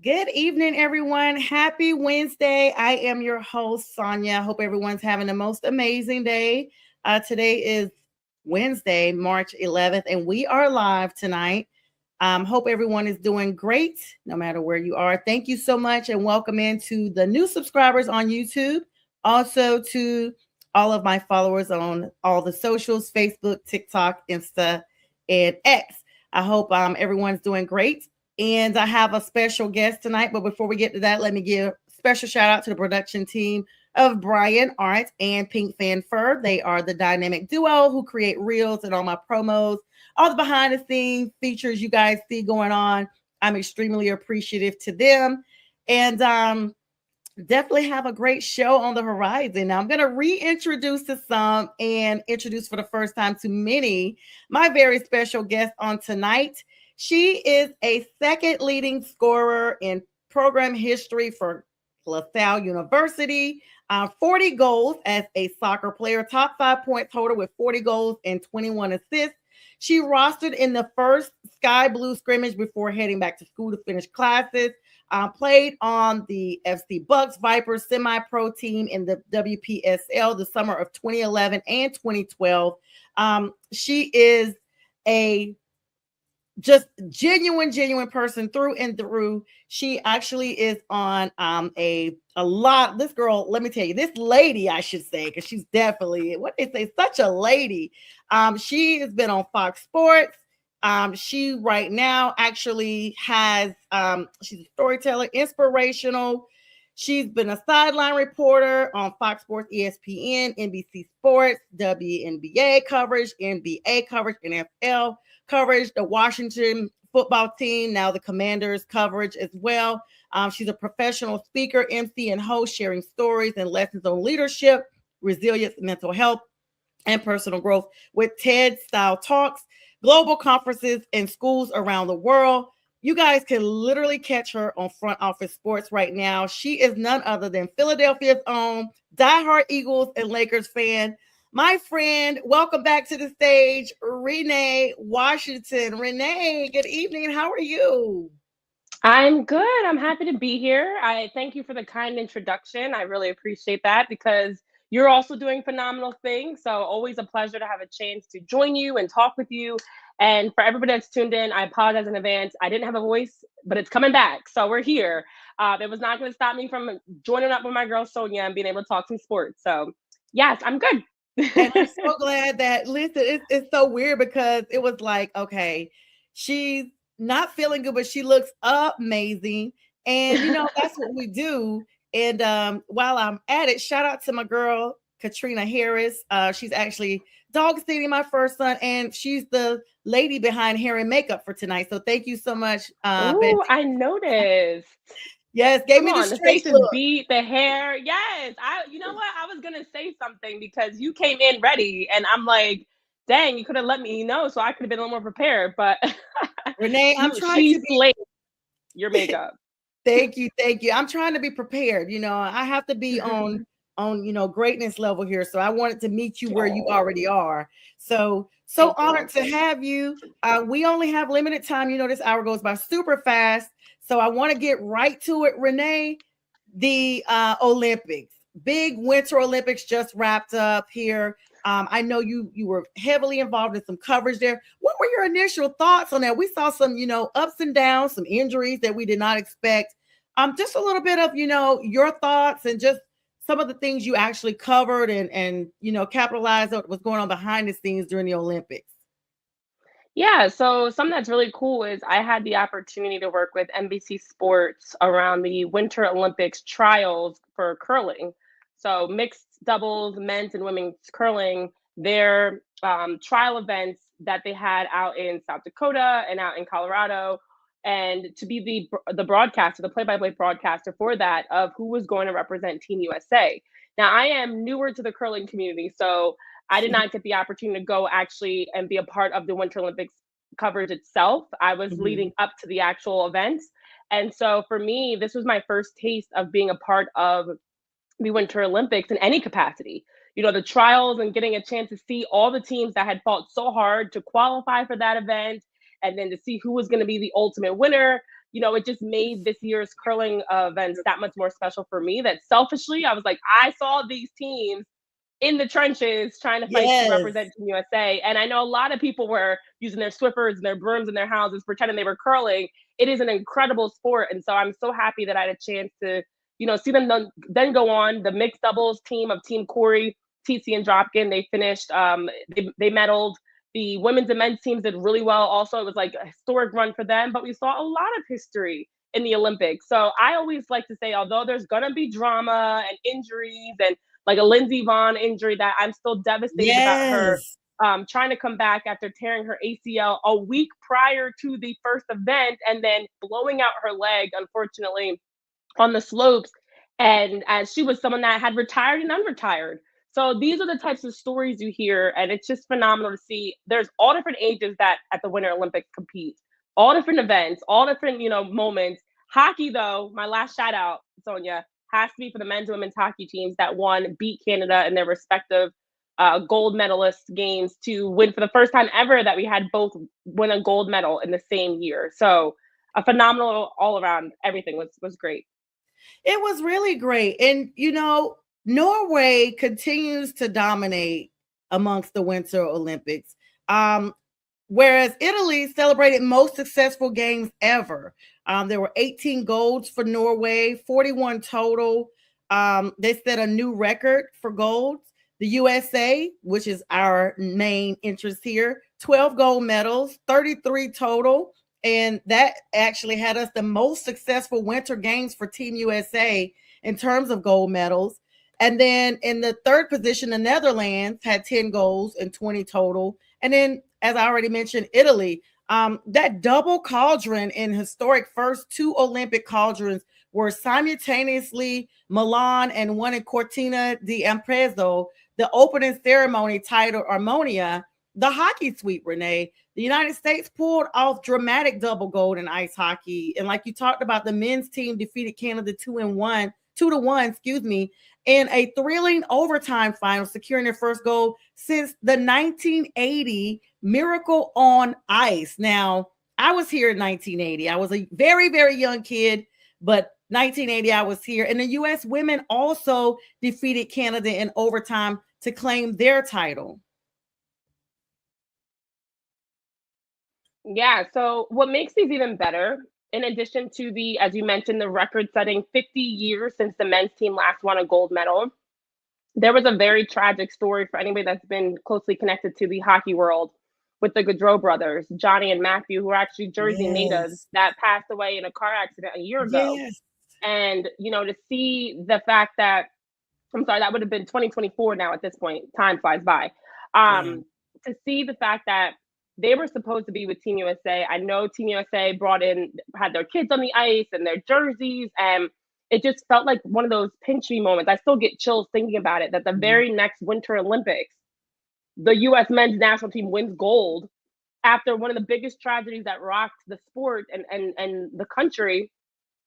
Good evening, everyone. Happy Wednesday. I am your host, Sonja. Hope everyone's having the most amazing day. Today is Wednesday, March 11th, and we are live tonight. Hope everyone is doing great, no matter where you are. Thank you so much, and welcome into the new subscribers on YouTube. Also, to all of my followers on all the socials Facebook, TikTok, Insta, and X. I hope everyone's doing great. And I have a special guest tonight. But before we get to that, let me give a special shout out to the production team of Brian Art and Pink Fan Fur. They are the dynamic duo who create reels and all my promos, all the behind the scenes features you guys see going on. I'm extremely appreciative to them. And definitely have a great show on the horizon. Now, I'm going to reintroduce to some and introduce for the first time to many my very special guest on tonight. She is a second leading scorer in program history for LaSalle University. 40 goals as a soccer player, top 5 point total with 40 goals and 21 assists. She rostered in the first Sky Blue scrimmage before heading back to school to finish classes. Played on the FC Bucks Vipers semi-pro team in the WPSL the summer of 2011 and 2012. She is a just genuine person through and through. She actually is on a lot. This girl, let me tell you, this lady, I should say, because she's definitely what they say, such a lady. She has been on Fox Sports. She right now actually has she's a storyteller, inspirational. She's been a sideline reporter on Fox Sports, ESPN, NBC Sports, WNBA coverage, NBA coverage, NFL coverage, the Washington football team, now the Commanders coverage as well. She's a professional speaker, MC, and host, sharing stories and lessons on leadership, resilience, mental health, and personal growth with TED style talks, global conferences, and schools around the world. You guys can literally catch her on Front Office Sports right now. She is none other than Philadelphia's own diehard Eagles and Lakers fan. My friend, welcome back to the stage, Renee Washington. Renee, good evening. How are you? I'm good. I'm happy to be here. I thank you for the kind introduction. I really appreciate that because you're also doing phenomenal things. So, always a pleasure to have a chance to join you and talk with you. And for everybody that's tuned in, I apologize in advance. I didn't have a voice, but it's coming back. So, we're here. It was not going to stop me from joining up with my girl Sonja and being able to talk some sports. So, yes, I'm good. And I'm so glad that, listen, it's so weird because it was like, okay, she's not feeling good, but she looks amazing. And, that's what we do. And while I'm at it, shout out to my girl, Katrina Harris. She's actually dog sitting my first son, and she's the lady behind hair and makeup for tonight. So thank you so much, Betty. Oh, I noticed. Yes, gave Come me the on, the straight face is look. beat, the hair. Yes. You know what? I was gonna say something because you came in ready and I'm like, dang, you could have let me know so I could have been a little more prepared. But Renee, I'm trying she to be. slayed your makeup. Thank you, thank you. I'm trying to be prepared. I have to be on greatness level here. So I wanted to meet you where you Oh, already are. So thank you. honored to have you. We only have limited time. This hour goes by super fast. So I want to get right to it, Renee. The Olympics, big Winter Olympics just wrapped up here. I know you were heavily involved in some coverage there. What were your initial thoughts on that? We saw some, ups and downs, some injuries that we did not expect. Just a little bit of, your thoughts and just some of the things you actually covered and capitalized on what was going on behind the scenes during the Olympics. Yeah, so something that's really cool is I had the opportunity to work with NBC Sports around the Winter Olympics trials for curling. So mixed doubles, men's and women's curling, their trial events that they had out in South Dakota and out in Colorado, and to be the broadcaster, the play-by-play broadcaster for that of who was going to represent Team USA. Now I am newer to the curling community, so I did not get the opportunity to go actually and be a part of the Winter Olympics coverage itself. I was leading Mhm. up to the actual events. And so for me, this was my first taste of being a part of the Winter Olympics in any capacity. The trials and getting a chance to see all the teams that had fought so hard to qualify for that event and then to see who was going to be the ultimate winner. it just made this year's curling events that much more special for me, that selfishly I was like, I saw these teams in the trenches trying to fight to Yes. represent Team USA. And I know a lot of people were using their Swiffers and their brooms in their houses pretending they were curling. It is an incredible sport. And so I'm so happy that I had a chance to, see them then go on. The mixed doubles team of Team Corey, TC, and Dropkin, they finished, they medaled. The women's and men's teams did really well. Also, it was like a historic run for them, but we saw a lot of history in the Olympics. So I always like to say, although there's going to be drama and injuries and like a Lindsey Vonn injury, that I'm still devastated about her Yes. trying to come back after tearing her ACL a week prior to the first event and then blowing out her leg, unfortunately, on the slopes. And as she was someone that had retired and unretired. So these are the types of stories you hear, and it's just phenomenal to see. There's all different ages that at the Winter Olympics compete, all different events, all different, moments. Hockey, though, my last shout out, Sonja, has to be for the men's and women's hockey teams that beat Canada in their respective gold medalist games to win for the first time ever that we had both win a gold medal in the same year. So a phenomenal all around, everything was great. It was really great. And, Norway continues to dominate amongst the Winter Olympics. Whereas Italy celebrated most successful games ever. There were 18 golds for Norway, 41 total. They set a new record for golds. The USA, which is our main interest here, 12 gold medals, 33 total. And that actually had us the most successful Winter Games for Team USA in terms of gold medals. And then in the third position, the Netherlands had 10 golds and 20 total. And then, as I already mentioned, Italy, that double cauldron in historic first two Olympic cauldrons were simultaneously Milan and one in Cortina d'Ampezzo, the opening ceremony titled Armonia, the hockey sweep, Renee. The United States pulled off dramatic double gold in ice hockey. And like you talked about, the men's team defeated Canada 2-1, in a thrilling overtime final, securing their first goal since the 1980 Miracle on Ice. Now, I was here in 1980. I was a very, very young kid, but 1980, I was here. And the U.S. women also defeated Canada in overtime to claim their title. Yeah. So what makes these even better, in addition to the, as you mentioned, the record-setting 50 years since the men's team last won a gold medal, there was a very tragic story for anybody that's been closely connected to the hockey world with the Gaudreau brothers, Johnny and Matthew, who are actually Jersey natives Yes. that passed away in a car accident a year ago. Yes. And, to see the fact that, I'm sorry, that would have been 2024 now at this point. Time flies by. Yeah. To see the fact that they were supposed to be with Team USA. I know Team USA had their kids on the ice and their jerseys, and it just felt like one of those pinch me moments. I still get chills thinking about it, that the very next Winter Olympics, the US men's national team wins gold after one of the biggest tragedies that rocked the sport and the country,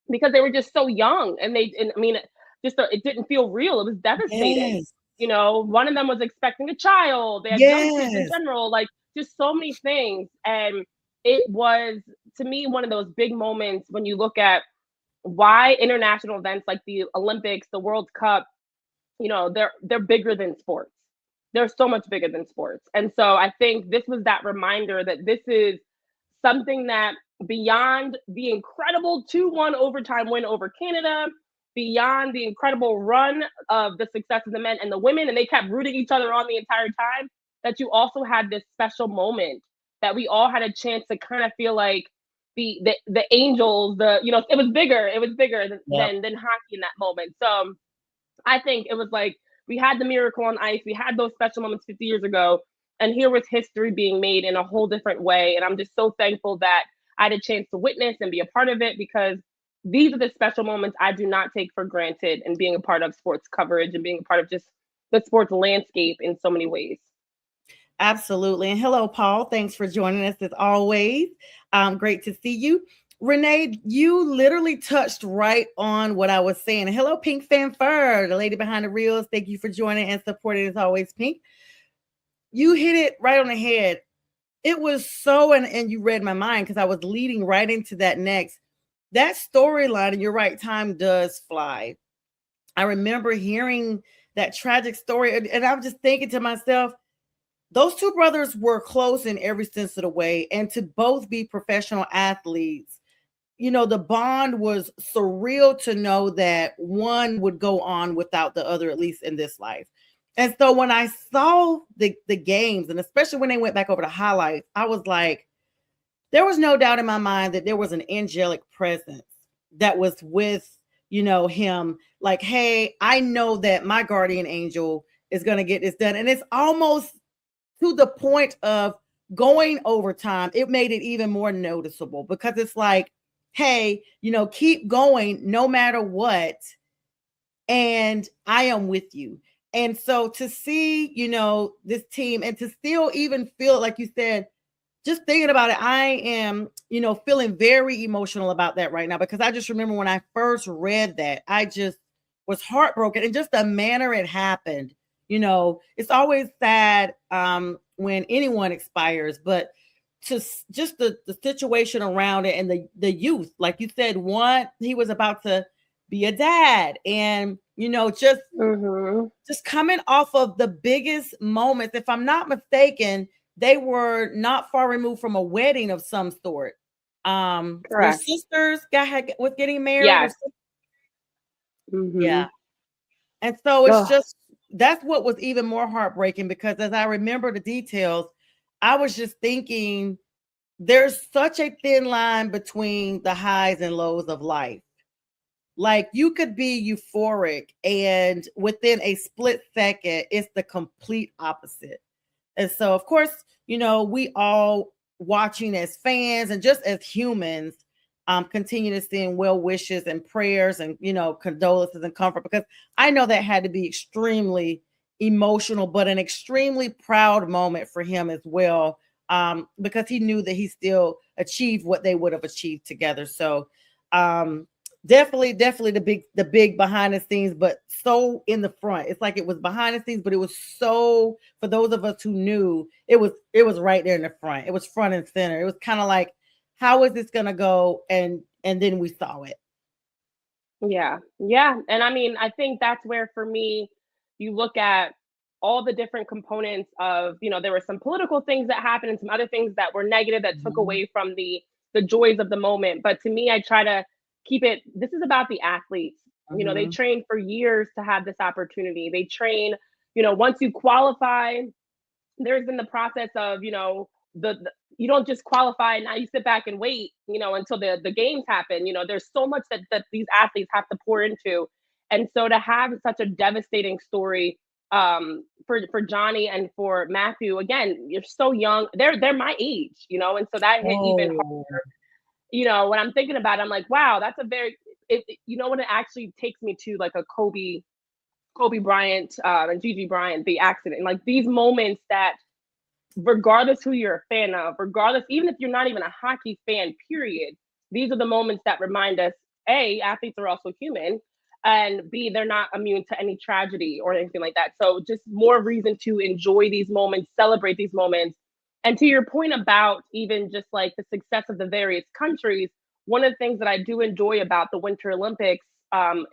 because they were just so young and it didn't feel real. It was devastating. Yes. One of them was expecting a child. They had young kids in Yes. general, like just so many things. And it was, to me, one of those big moments when you look at why international events like the Olympics, the World Cup, they're bigger than sports. They're so much bigger than sports. And so I think this was that reminder that this is something that, beyond the incredible 2-1 overtime win over Canada, beyond the incredible run of the success of the men and the women, and they kept rooting each other on the entire time, that you also had this special moment that we all had a chance to kind of feel like the angels, it was bigger. It was bigger than hockey in that moment. So I think it was like we had the Miracle on Ice, we had those special moments 50 years ago, and here was history being made in a whole different way. And I'm just so thankful that I had a chance to witness and be a part of it, because these are the special moments I do not take for granted in being a part of sports coverage and being a part of just the sports landscape in so many ways. Absolutely. And hello, Paul. Thanks for joining us as always. Great to see you. Renee, you literally touched right on what I was saying. Hello, Pink Fanfare, the lady behind the reels. Thank you for joining and supporting as always, Pink. You hit it right on the head. It was so, and you read my mind because I was leading right into that next. that storyline, and you're right, time does fly. I remember hearing that tragic story, and I was just thinking to myself, those two brothers were close in every sense of the way, and to both be professional athletes, the bond was surreal to know that one would go on without the other, at least in this life. And so when I saw the games, and especially when they went back over the highlights, I was like, there was no doubt in my mind that there was an angelic presence that was with, him. Like, hey, I know that my guardian angel is going to get this done. And it's almost to the point of going overtime. It made it even more noticeable because it's like, hey, keep going no matter what. And I am with you. And so to see, this team and to still even feel like you said, just thinking about it, I am, feeling very emotional about that right now because I just remember when I first read that, I just was heartbroken and just the manner it happened. It's always sad when anyone expires, but just the situation around it and the youth, like you said, one, he was about to be a dad and, just coming off of the biggest moments, if I'm not mistaken, they were not far removed from a wedding of some sort. Their Correct. sisters was getting married. Yes. Yeah. And so it's Ugh. just that's what was even more heartbreaking because as I remember the details, I was just thinking there's such a thin line between the highs and lows of life. Like you could be euphoric and within a split second, it's the complete opposite. And so, of course, we all watching as fans and just as humans, continue to send well wishes and prayers and, condolences and comfort because I know that had to be extremely emotional, but an extremely proud moment for him as well, because he knew that he still achieved what they would have achieved together. So, definitely the big behind the scenes, but so in the front. It's like it was behind the scenes, but it was so for those of us who knew it was right there in the front. It was front and center. It was kind of like, how is this gonna go? And then we saw it. Yeah. Yeah. And I mean, I think that's where for me, you look at all the different components of, there were some political things that happened and some other things that were negative that took Mhm. away from the joys of the moment. But to me, I try to keep it this is about the athletes. They Mhm. train for years to have this opportunity. They train, once you qualify, there's been the process of the you don't just qualify and now you sit back and wait until the games happen. There's so much that these athletes have to pour into, and so to have such a devastating story for Johnny and for Matthew, again, you're so young, they're my age, and so that hit even Oh. when I'm thinking about it. I'm like, wow, that's a very when it actually takes me to like a Kobe Bryant and Gigi Bryant, the accident, like these moments that regardless who you're a fan of, regardless, even if you're not even a hockey fan, period, these are the moments that remind us, A, athletes are also human, and B, they're not immune to any tragedy or anything like that. So just more reason to enjoy these moments, celebrate these moments. And to your point about even just like the success of the various countries, one of the things that I do enjoy about the Winter Olympics,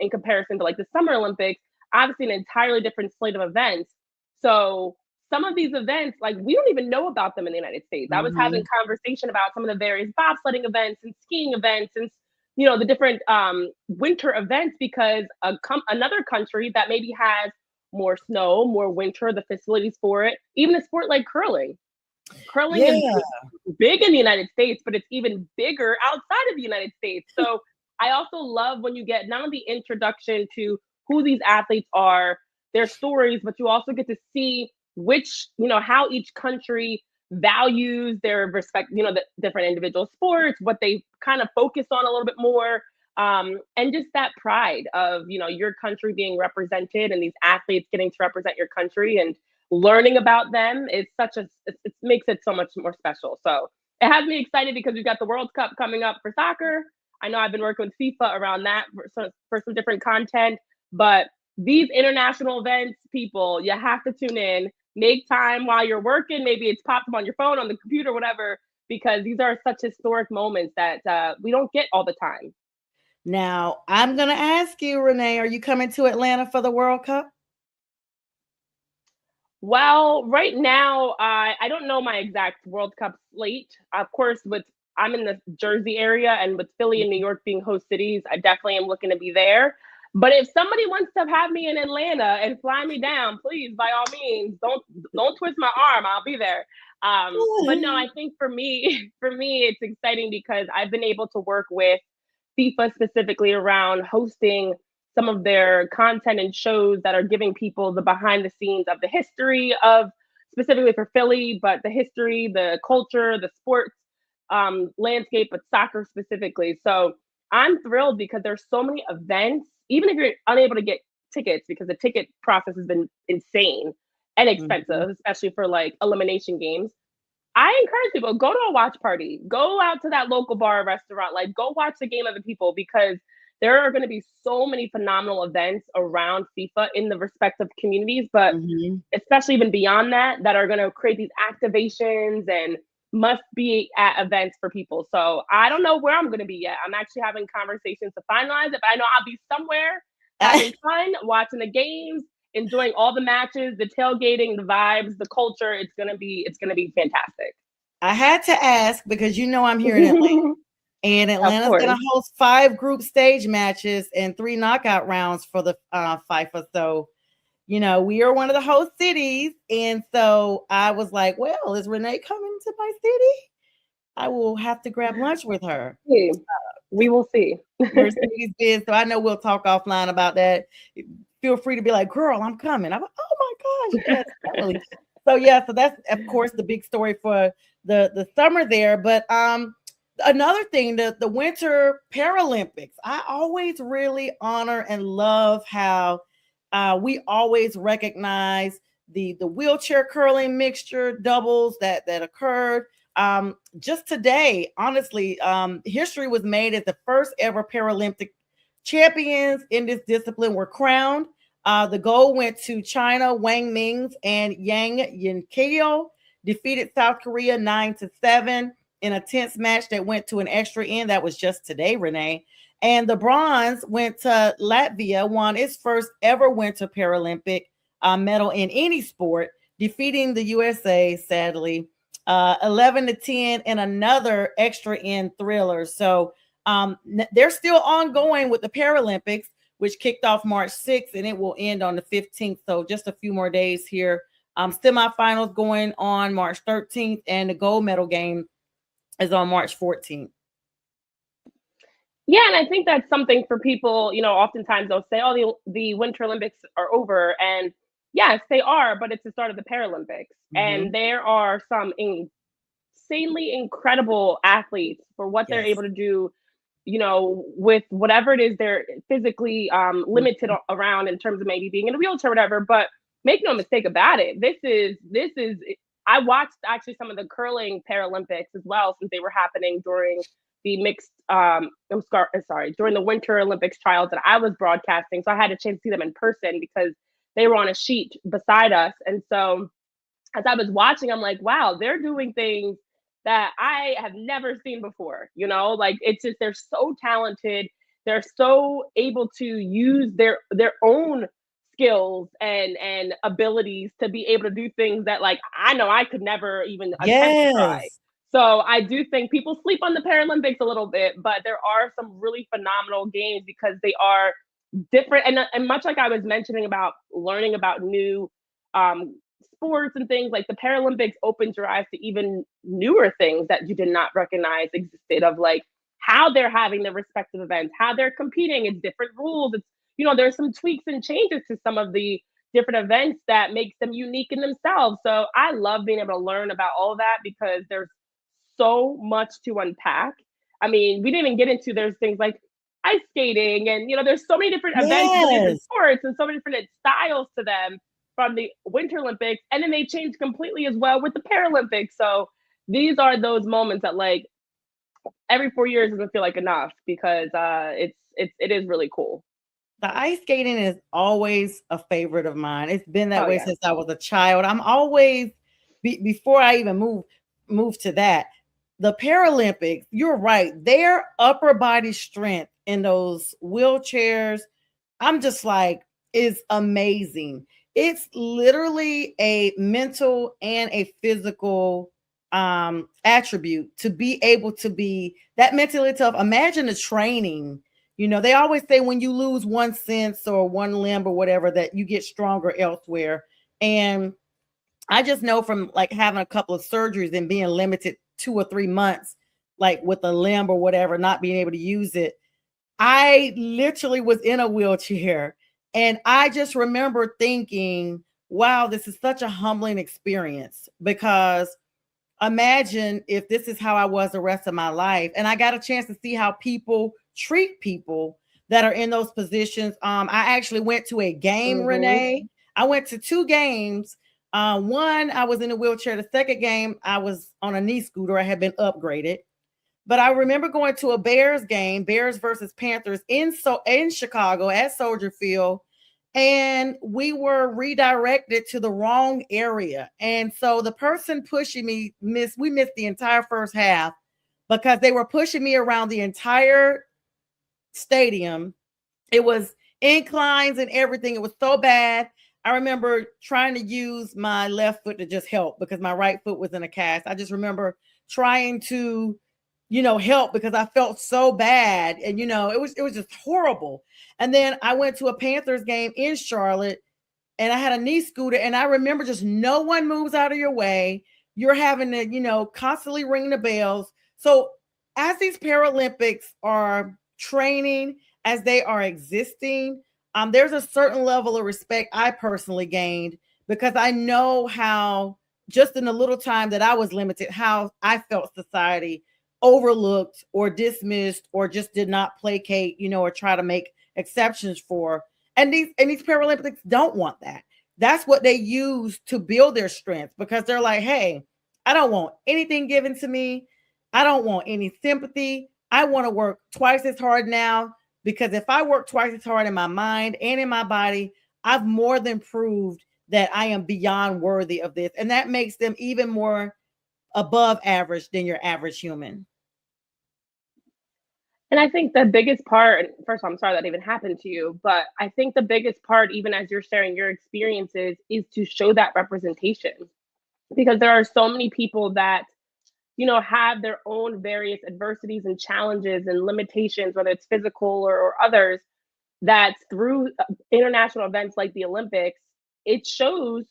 in comparison to like the Summer Olympics, obviously an entirely different slate of events. So some of these events, like we don't even know about them in the United States. I was having Mhm. conversation about some of the various bobsledding events and skiing events and the different winter events because another country that maybe has more snow, more winter, the facilities for it, even a sport like curling. Curling is Yeah. big in the United States, but it's even bigger outside of the United States. So I also love when you get not only introduction to who these athletes are, their stories, but you also get to see how each country values their respect, the different individual sports, what they kind of focus on a little bit more. And just that pride of, your country being represented and these athletes getting to represent your country and learning about them is it makes it so much more special. So it has me excited because we've got the World Cup coming up for soccer. I know I've been working with FIFA around that for some different content, but these international events, people, you have to tune in, make time while you're working. Maybe it's popped up on your phone, on the computer, whatever, because these are such historic moments that we don't get all the time. Now, I'm going to ask you, Renee, are you coming to Atlanta for the World Cup? Well, right now, I don't know my exact World Cup slate. Of course, with I'm in the Jersey area, and with Philly and New York being host cities, I definitely am looking to be there. But if somebody wants to have me in Atlanta and fly me down, please, by all means, don't twist my arm. I'll be there. But no, I think for me, for me, it's exciting because I've been able to work with FIFA specifically around hosting some of their content and shows that are giving people the behind the scenes of the history of, specifically for Philly, but the history, the culture, the sports landscape, but soccer specifically. So I'm thrilled because there's so many events, even if you're unable to get tickets, because the ticket process has been insane and Mhm. expensive, especially for like elimination games. I encourage people, go to a watch party, go out to that local bar or restaurant, like go watch the game of the people, because there are going to be so many phenomenal events around FIFA in the respective communities, but Mhm. especially even beyond that, that are going to create these activations and must be at events for people. So I don't know where I'm going to be yet. I'm actually having conversations to finalize it, but I know I'll be somewhere having fun, watching the games, enjoying all the matches, the tailgating, the vibes, the culture. It's gonna be fantastic. I had to ask because I'm here in Atlanta, and Of Atlanta's going course. to host 5 group stage matches and 3 knockout rounds for the FIFA. So, we are one of the host cities, and so I was like, "Well, is Renee coming to my city? I will have to grab lunch with her." See. We will see. Mercedes Benz. So I know we'll talk offline about that. Feel free to be like, "Girl, I'm coming." I'm like, "Oh my gosh, yes, definitely." So yeah, so that's of course the big story for the summer there. But another thing, the Winter Paralympics. I always really honor and love how we always recognize the wheelchair curling mixture doubles that occurred. Just today, honestly, history was made as the first ever Paralympic champions in this discipline were crowned. The gold went to China. Wang Mings and Yang Yinkyo defeated South Korea 9-7 in a tense match that went to an extra end. That was just today, Renee. And the bronze went to Latvia, won its first ever Winter Paralympic medal in any sport, defeating the USA, sadly, 11-10 in another extra end thriller. So they're still ongoing with the Paralympics, which kicked off March 6th and it will end on the 15th. So just a few more days here. Semifinals going on March 13th, and the gold medal game is on March 14th. Yeah, and I think that's something for people. Oftentimes they'll say, "Oh, the Winter Olympics are over," and yes, they are, but it's the start of the Paralympics, and Mm-hmm. there are some insanely incredible athletes for what they're able Yes. to do. With whatever it is they're physically limited Mhm. around in terms of maybe being in a wheelchair, or whatever. But make no mistake about it, this is. I watched actually some of the curling Paralympics as well, since they were happening during the mixed. Sorry, during the Winter Olympics trials that I was broadcasting, so I had a chance to see them in person because they were on a sheet beside us, and so as I was watching, I'm like, wow, they're doing things that I have never seen before. Like it's just they're so talented. They're so able to use their own skills and abilities to be able to do things that like I know I could never even attempt to try. Yes. So I do think people sleep on the Paralympics a little bit, but there are some really phenomenal games because they are different, and much like I was mentioning about learning about new um, sports and things, like the Paralympics opens your eyes to even newer things that you did not recognize existed, of like how they're having their respective events, how they're competing. It's different rules. There's some tweaks and changes to some of the different events that makes them unique in themselves. So I love being able to learn about all of that because there's so much to unpack. I mean, we didn't even get into there's things like ice skating, and there's so many different events, so many different Yes. sports, and so many different styles to them from the Winter Olympics, and then they changed completely as well with the Paralympics. So these are those moments that like every 4 years doesn't feel like enough because it is really cool. The ice skating is always a favorite of mine. It's been that Oh way yeah. since I was a child. I'm always before I even move to that. The Paralympics, you're right. Their upper body strength in those wheelchairs, I'm just like, is amazing. It's literally a mental and a physical attribute to be able to be that mentally tough. Imagine the training. They always say when you lose one sense or one limb or whatever, that you get stronger elsewhere. And I just know from like having a couple of surgeries and being limited 2 or 3 months, like with a limb or whatever, not being able to use it. I literally was in a wheelchair, and I just remember thinking, wow, this is such a humbling experience, because imagine if this is how I was the rest of my life. And I got a chance to see how people treat people that are in those positions. I actually went to a game, Mm-hmm. Renee. I went to 2 games. One, I was in a wheelchair. The second game, I was on a knee scooter. I had been upgraded. But I remember going to a Bears game, Bears versus Panthers in Chicago at Soldier Field, and we were redirected to the wrong area. And so the person pushing me we missed the entire first half because they were pushing me around the entire stadium. It was inclines and everything. It was so bad. I remember trying to use my left foot to just help because my right foot was in a cast. I just remember trying to, help because I felt so bad. And it was just horrible. And then I went to a Panthers game in Charlotte, and I had a knee scooter, and I remember just no one moves out of your way. You're having to, constantly ring the bells. So as these Paralympics are training, as they are existing, there's a certain level of respect I personally gained because I know how, just in the little time that I was limited, how I felt society overlooked or dismissed or just did not placate, or try to make exceptions for. And these Paralympics don't want that. That's what they use to build their strength, because they're like, hey, I don't want anything given to me. I don't want any sympathy. I want to work twice as hard now, because if I work twice as hard in my mind and in my body, I've more than proved that I am beyond worthy of this. And that makes them even more above average than your average human. And I think the biggest part, first of all, I'm sorry that even happened to you, but I think the biggest part, even as you're sharing your experiences, is to show that representation. Because there are so many people that, have their own various adversities and challenges and limitations, whether it's physical or others, that through international events like the Olympics, it shows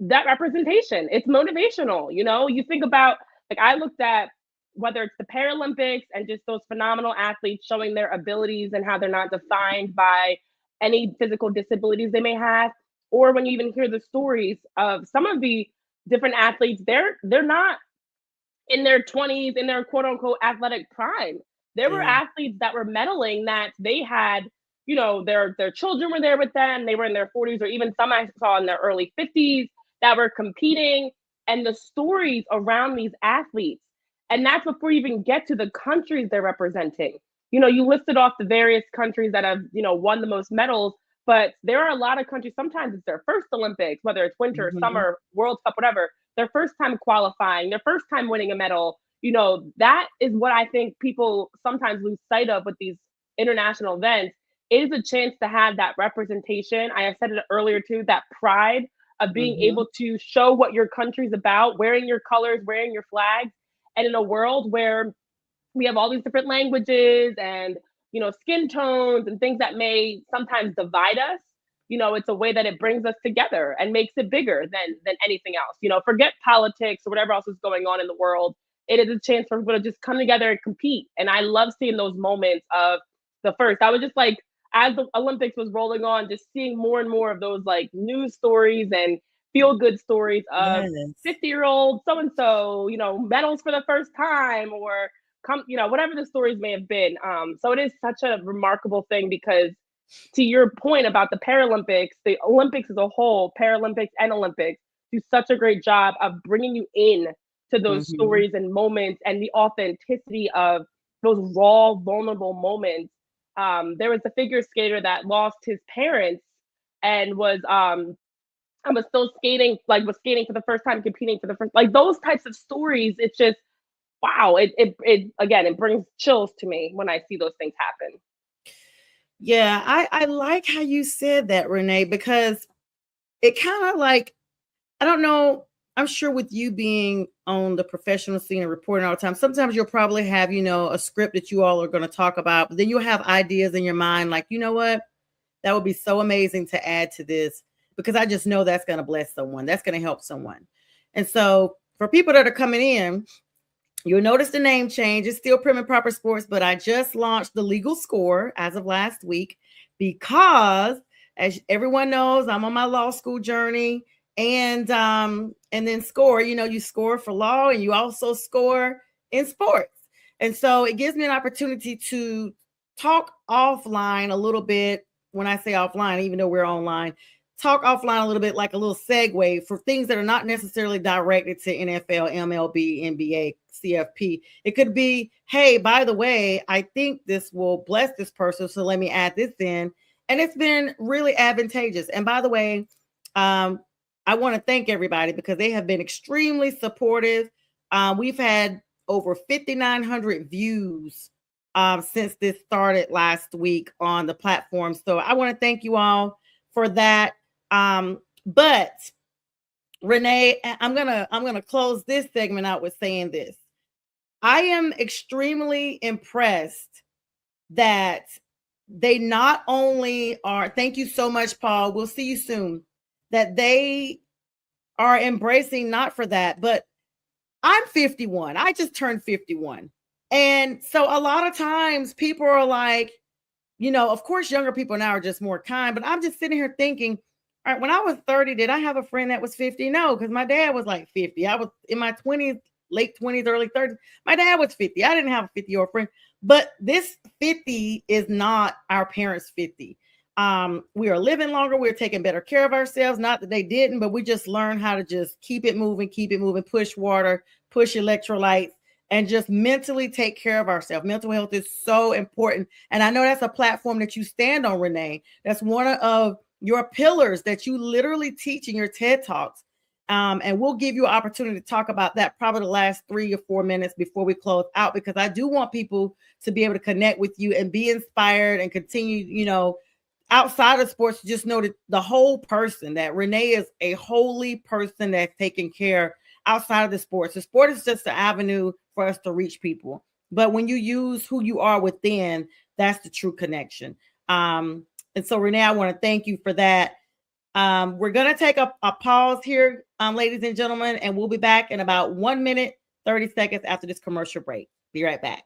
that representation. It's motivational. You think about, like, I looked at whether it's the Paralympics and just those phenomenal athletes showing their abilities and how they're not defined by any physical disabilities they may have, or when you even hear the stories of some of the different athletes, they're not in their 20s, in their quote unquote athletic prime. There were Yeah. athletes that were medaling that they had, their children were there with them. They were in their 40s, or even some I saw in their early 50s that were competing. And the stories around these athletes, and that's before you even get to the countries they're representing. You listed off the various countries that have, won the most medals, but there are a lot of countries, sometimes it's their first Olympics, whether it's winter, Mhm. summer, World Cup, whatever, their first time qualifying, their first time winning a medal. That is what I think people sometimes lose sight of with these international events. It is a chance to have that representation. I have said it earlier too, that pride of being Mhm. able to show what your country's about, wearing your colors, wearing your flags. And in a world where we have all these different languages and skin tones and things that may sometimes divide us, it's a way that it brings us together and makes it bigger than anything else. Forget politics or whatever else is going on in the world. It is a chance for people to just come together and compete, and I love seeing those moments of the first. I was just like, as the Olympics was rolling on, just seeing more and more of those like news stories and feel good stories of Yes. 50-year-old so and so, medals for the first time, or whatever the stories may have been. So it is such a remarkable thing because, to your point about the Paralympics, the Olympics as a whole, Paralympics and Olympics, do such a great job of bringing you in to those Mhm. stories and moments and the authenticity of those raw, vulnerable moments. There was a figure skater that lost his parents and was still skating, like was skating for the first time, competing for the first, like those types of stories. It's just wow, it again, it brings chills to me when I see those things happen. Yeah, I like how you said that, Renee, because it kind of like, I don't know. I'm sure with you being on the professional scene and reporting all the time, sometimes you'll probably have, a script that you all are going to talk about, but then you'll have ideas in your mind like, you know what? That would be so amazing to add to this because I just know that's going to bless someone. That's going to help someone. And so for people that are coming in, you'll notice the name change. It's still Prim and Proper Sports, but I just launched the legal score as of last week because, as everyone knows, I'm on my law school journey, and then score. You score for law, and you also score in sports, and so it gives me an opportunity to talk offline a little bit. When I say offline, even though we're online, talk offline a little bit, like a little segue for things that are not necessarily directed to NFL, MLB, NBA, CFP. It could be, hey, by the way, I think this will bless this person, so let me add this in. And it's been really advantageous. And by the way, I want to thank everybody because they have been extremely supportive. We've had over 5,900 views since this started last week on the platform. So I want to thank you all for that. But Renee, I'm gonna close this segment out with saying this. I am extremely impressed that they not only are, thank you so much, Paul. We'll see you soon. That they are embracing not for that, but I'm 51. I just turned 51. And so a lot of times people are like, of course, younger people now are just more kind, but I'm just sitting here thinking, all right, when I was 30, did I have a friend that was 50? No, because my dad was like 50. I was in my 20s, late 20s, early 30s. My dad was 50. I didn't have a 50-year-old friend, but this 50 is not our parents' 50. We are living longer. We're taking better care of ourselves. Not that they didn't, but we just learned how to just keep it moving, push water, push electrolytes, and just mentally take care of ourselves. Mental health is so important. And I know that's a platform that you stand on, Renee. That's one of your pillars that you literally teach in your TED Talks. And we'll give you an opportunity to talk about that probably the last 3 or 4 minutes before we close out, because I do want people to be able to connect with you and be inspired and continue, outside of sports, just know that the whole person, that Renee is a holy person that's taking care outside of the sports. The sport is just an avenue for us to reach people. But when you use who you are within, that's the true connection. And so, Renee, I want to thank you for that. We're going to take a pause here, ladies and gentlemen, and we'll be back in about 1 minute, 30 seconds after this commercial break. Be right back.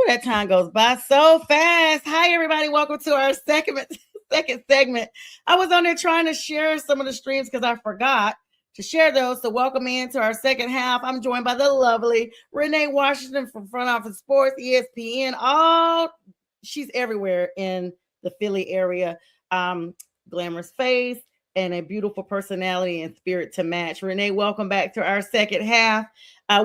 That time goes by so fast. Hi, everybody. Welcome to our second segment. I was on there trying to share some of the streams because I forgot to share those. So welcome into our second half. I'm joined by the lovely Renee Washington from Front Office Sports, ESPN. She's everywhere in the Philly area. Glamorous face and a beautiful personality and spirit to match. Renee, welcome back to our second half.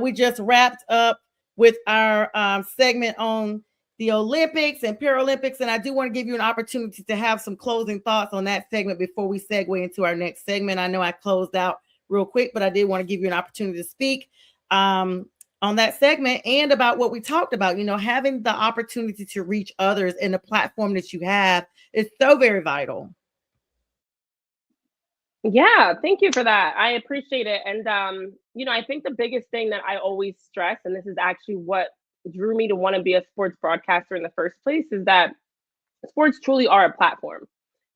We just wrapped up with our segment on the Olympics and Paralympics. And I do want to give you an opportunity to have some closing thoughts on that segment before we segue into our next segment. I know I closed out real quick, but I did want to give you an opportunity to speak on that segment and about what we talked about. Having the opportunity to reach others and the platform that you have is so very vital. Yeah, thank you for that. I appreciate it. And I think the biggest thing that I always stress, and this is actually what drew me to want to be a sports broadcaster in the first place, is that sports truly are a platform.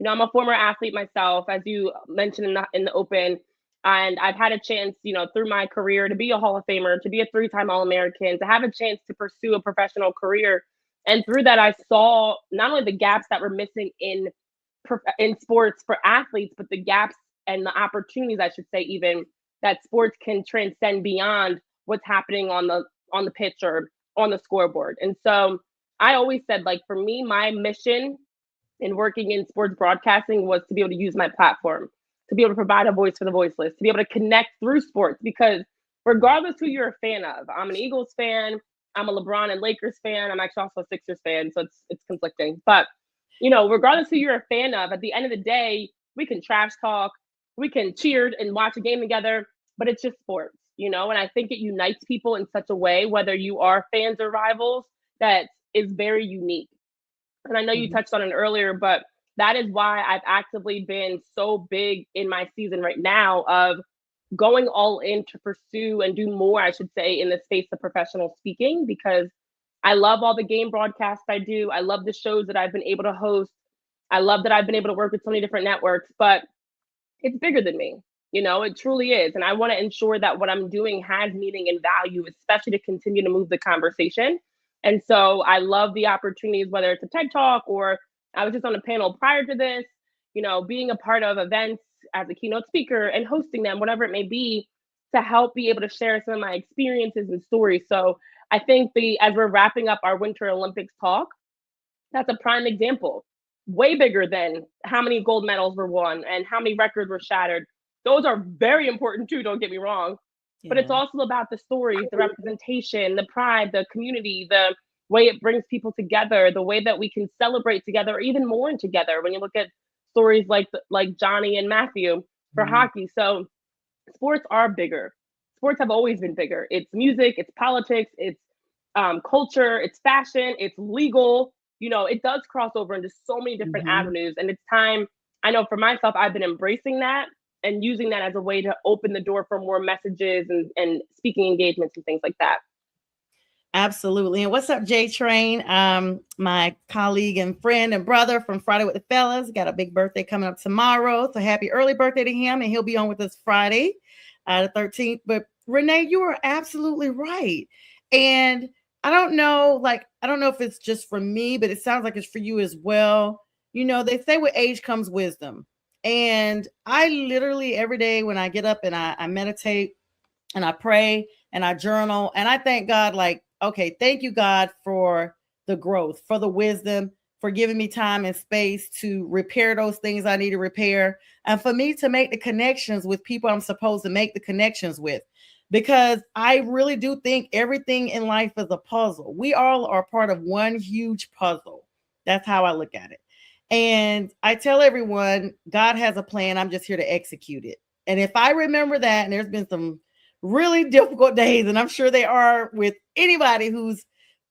I'm a former athlete myself, as you mentioned in the open, and I've had a chance, through my career to be a Hall of Famer, to be a three-time All-American, to have a chance to pursue a professional career. And through that, I saw not only the gaps that were missing in sports for athletes, but the gaps and the opportunities, I should say, even that sports can transcend beyond what's happening on the pitch or on the scoreboard. And so I always said, like, for me, my mission in working in sports broadcasting was to be able to use my platform, to be able to provide a voice for the voiceless, to be able to connect through sports. Because regardless who you're a fan of, I'm an Eagles fan, I'm a LeBron and Lakers fan, I'm actually also a Sixers fan, so it's conflicting. But regardless who you're a fan of, at the end of the day, we can trash talk, we can cheer and watch a game together, but it's just sports. And I think it unites people in such a way, whether you are fans or rivals, that is very unique. And I know you Mhm. touched on it earlier, but that is why I've actively been so big in my season right now of going all in to pursue and do more, I should say, in the space of professional speaking, because I love all the game broadcasts I do. I love the shows that I've been able to host. I love that I've been able to work with so many different networks, but it's bigger than me. It truly is. And I want to ensure that what I'm doing has meaning and value, especially to continue to move the conversation. And so I love the opportunities, whether it's a TED Talk or I was just on a panel prior to this, being a part of events as a keynote speaker and hosting them, whatever it may be, to help be able to share some of my experiences and stories. So I think as we're wrapping up our Winter Olympics talk, that's a prime example. Way bigger than how many gold medals were won and how many records were shattered. Those are very important too, don't get me wrong. But it's Yeah. also about the stories, the representation, the pride, the community, the way it brings people together, the way that we can celebrate together, or even mourn together. When you look at stories like Johnny and Matthew for Mhm. hockey. So sports are bigger. Sports have always been bigger. It's music, it's politics, it's culture, it's fashion, it's legal. It does cross over into so many different Mhm. avenues. And it's time, I know for myself, I've been embracing that and using that as a way to open the door for more messages and speaking engagements and things like that. Absolutely. And what's up, J Train? My colleague and friend and brother from Friday with the Fellas got a big birthday coming up tomorrow. So happy early birthday to him. And he'll be on with us Friday, the 13th. But Renee, you are absolutely right. And I don't know if it's just for me, but it sounds like it's for you as well. They say with age comes wisdom. And I literally every day when I get up and I meditate and I pray and I journal and I thank God, like, okay, thank you, God, for the growth, for the wisdom, for giving me time and space to repair those things I need to repair, and for me to make the connections with people I'm supposed to make the connections with. Because I really do think everything in life is a puzzle. We all are part of one huge puzzle. That's how I look at it. And I tell everyone, God has a plan. I'm just here to execute it. And if I remember that, and there's been some really difficult days, and I'm sure they are with anybody who's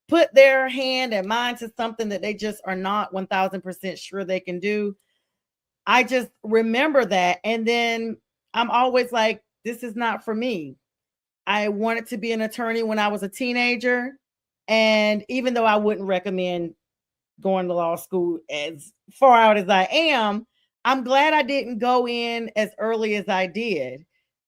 put their hand and mind to something that they just are not 1000% sure they can do. I just remember that. And then I'm always like, this is not for me. I wanted to be an attorney when I was a teenager. And even though I wouldn't recommend going to law school as far out as I am, I'm glad I didn't go in as early as I did,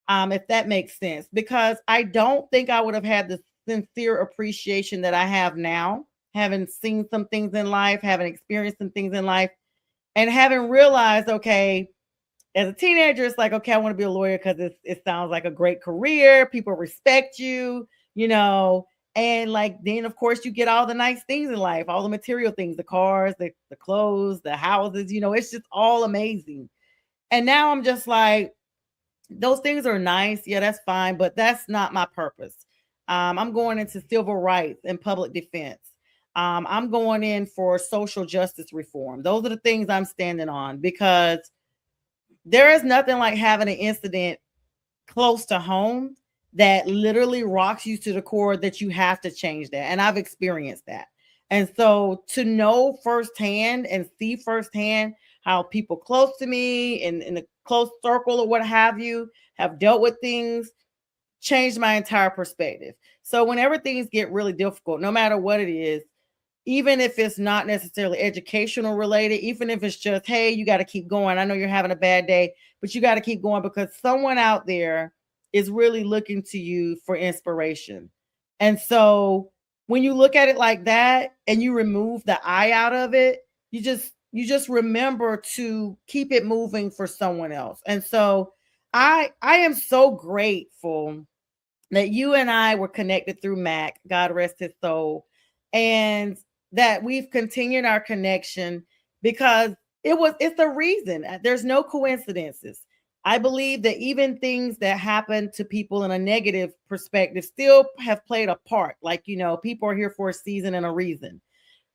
if that makes sense, because I don't think I would have had the sincere appreciation that I have now, having seen some things in life, having experienced some things in life, and having realized, okay, as a teenager, it's like, okay, I want to be a lawyer because it sounds like a great career. People respect you, you know. And like, then of course, you get all the nice things in life, all the material things, the cars, the clothes, the houses, it's just all amazing. And now I'm just like, those things are nice. Yeah, that's fine, but that's not my purpose. I'm going into civil rights and public defense. I'm going in for social justice reform. Those are the things I'm standing on because there is nothing like having an incident close to home that literally rocks you to the core that you have to change that. And I've experienced that. And so to know firsthand and see firsthand how people close to me and in a close circle or what have you have dealt with things changed my entire perspective. So whenever things get really difficult, no matter what it is, even if it's not necessarily educational related, even if it's just, hey, you got to keep going. I know you're having a bad day, but you got to keep going because someone out there is really looking to you for inspiration. And so when you look at it like that and you remove the I out of it, you just remember to keep it moving for someone else. And so I am so grateful that you and I were connected through Mac, God rest his soul, and that we've continued our connection because it's a reason. There's no coincidences. I believe that even things that happen to people in a negative perspective still have played a part. Like, people are here for a season and a reason.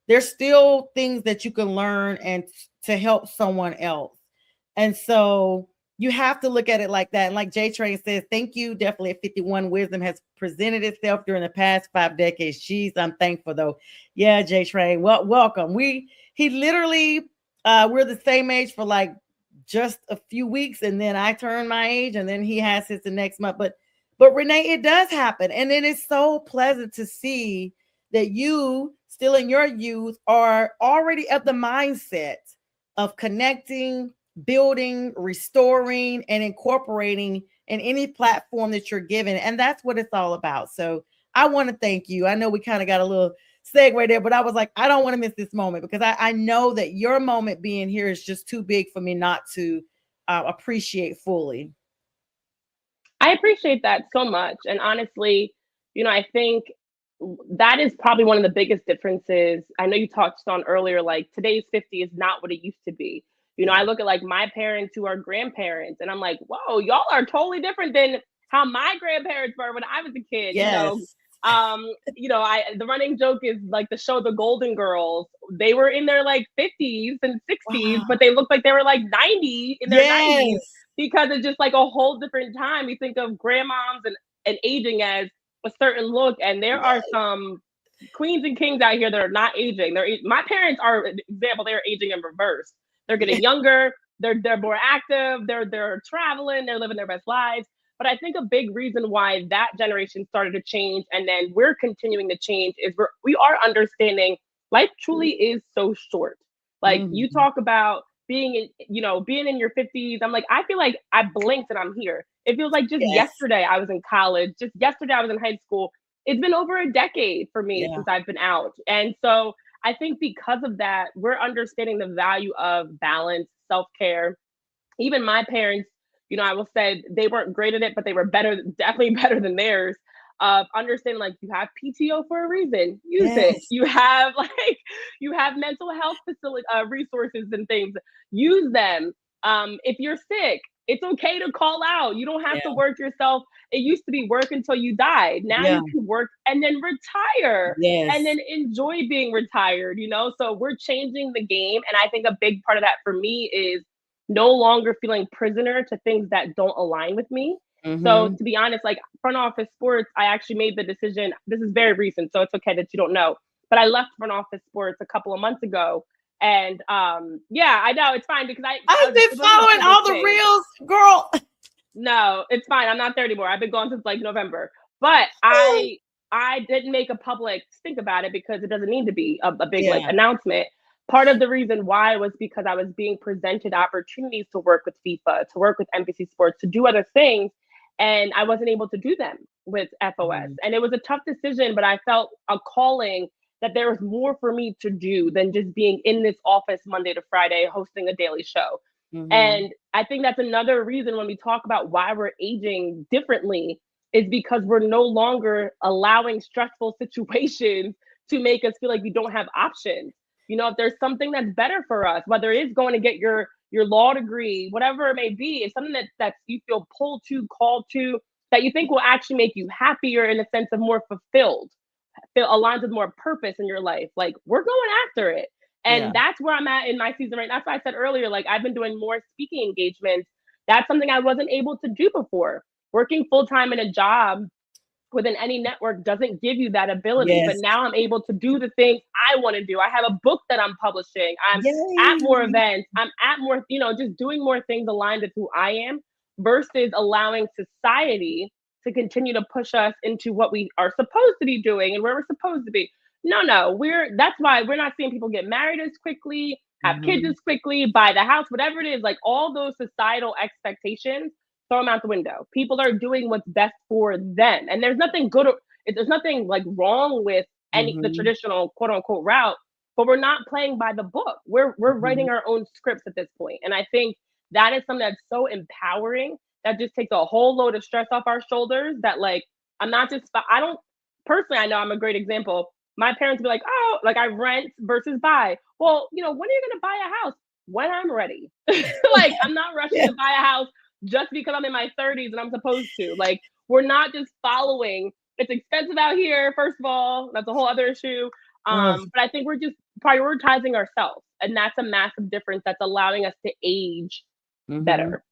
There's still things that you can learn and to help someone else. And so you have to look at it like that. And like J Train says, thank you. Definitely at 51, wisdom has presented itself during the past 5 decades. Jeez, I'm thankful though. Yeah, J Train. Well, welcome. He literally we're the same age for like just a few weeks, and then I turned my age, and then he has his the next month. But Renee, it does happen. And it is so pleasant to see that you still in your youth are already at the mindset of connecting, building, restoring, and incorporating in any platform that you're given. And that's what it's all about. So I want to thank you. I know we kind of got a little segue there, but I was like, I don't want to miss this moment because I know that your moment being here is just too big for me not to appreciate fully. I appreciate that so much. And honestly, I think that is probably one of the biggest differences. I know you touched on earlier, like today's 50 is not what it used to be. I Yeah. look at like my parents who are grandparents, and I'm like, whoa, y'all are totally different than how my grandparents were when I was a kid. Yes. I the running joke is like the show The Golden Girls. They were in their like 50s and 60s, Wow. but they looked like they were like 90 in their 90s Yes. because it's just like a whole different time. You think of grandmoms and aging as a certain look, and there are Yes. some queens and kings out here that are not aging. My parents are an example. They're aging in reverse. They're getting younger. They're more active. They're traveling. They're living their best lives. But I think a big reason why that generation started to change, and then we're continuing to change, is we are understanding life truly is so short. Like you Mhm. talk about being in your 50s. I'm like, I feel like I blinked and I'm here. It feels like just Yes. yesterday I was in college, just yesterday I was in high school. It's been over a decade for me Yeah. since I've been out. And so I think because of that, we're understanding the value of balance, self-care. Even my parents, I will say they weren't great at it, but they were better, definitely better than theirs. Of understanding, like, you have PTO for a reason, use it. Yes. You have you have mental health facility resources and things, use them. If you're sick, it's okay to call out. You don't have to Yeah. work yourself. It used to be work until you died. Now Yeah. you can work and then retire and Yes. then enjoy being retired. So we're changing the game. And I think a big part of that for me is no longer feeling prisoner to things that don't align with me. So Mhm. to be honest, like front office sports, I actually made the decision. This is very recent, so it's okay that you don't know. But I left front office sports a couple of months ago. And yeah, I know it's fine because I've been it wasn't a following public all the thing. reels, girl. No, it's fine. I'm not there anymore. I've been gone since like November. But I didn't make a public stink about it because it doesn't need to be a big like Yeah. announcement. Part of the reason why was because I was being presented opportunities to work with FIFA, to work with NBC Sports, to do other things, and I wasn't able to do them with FOS. Mhm. And it was a tough decision, but I felt a calling that there was more for me to do than just being in this office Monday to Friday hosting a daily show. Mhm. And I think that's another reason when we talk about why we're aging differently is because we're no longer allowing stressful situations to make us feel like we don't have options. If there's something that's better for us, whether it is going to get your law degree, whatever it may be, it's something that you feel pulled to, called to, that you think will actually make you happier in a sense of more fulfilled, feel aligns with more purpose in your life. Like we're going after it. Yeah. And that's where I'm at in my season right now. That's why I said earlier, like I've been doing more speaking engagements. That's something I wasn't able to do before. Working full time in a job within any network doesn't give you that ability. But Yes. now I'm able to do the things I want to do. I have a book that I'm publishing. I'm at more Yay. events. I'm at more, just doing more things aligned with who I am versus allowing society to continue to push us into what we are supposed to be doing and where we're supposed to be. No. That's why we're not seeing people get married as quickly, have kids Mhm. as quickly, buy the house, whatever it is, like all those societal expectations, throw them out the window. People are doing what's best for them. And there's nothing good there's nothing like wrong with the Mhm. traditional quote unquote route, but we're not playing by the book. We're Mhm. writing our own scripts at this point. And I think that is something that's so empowering that just takes a whole load of stress off our shoulders that like I'm not just I don't personally I know I'm a great example. My parents be like, oh, like I rent versus buy. Well, when are you gonna buy a house? When I'm ready. Like I'm not rushing Yeah. to buy a house just because I'm in my 30s and I'm supposed to. Like we're not just following. It's expensive out here, first of all. That's a whole other issue. Ugh. But I think we're just prioritizing ourselves. And that's a massive difference that's allowing us to age Mhm. better.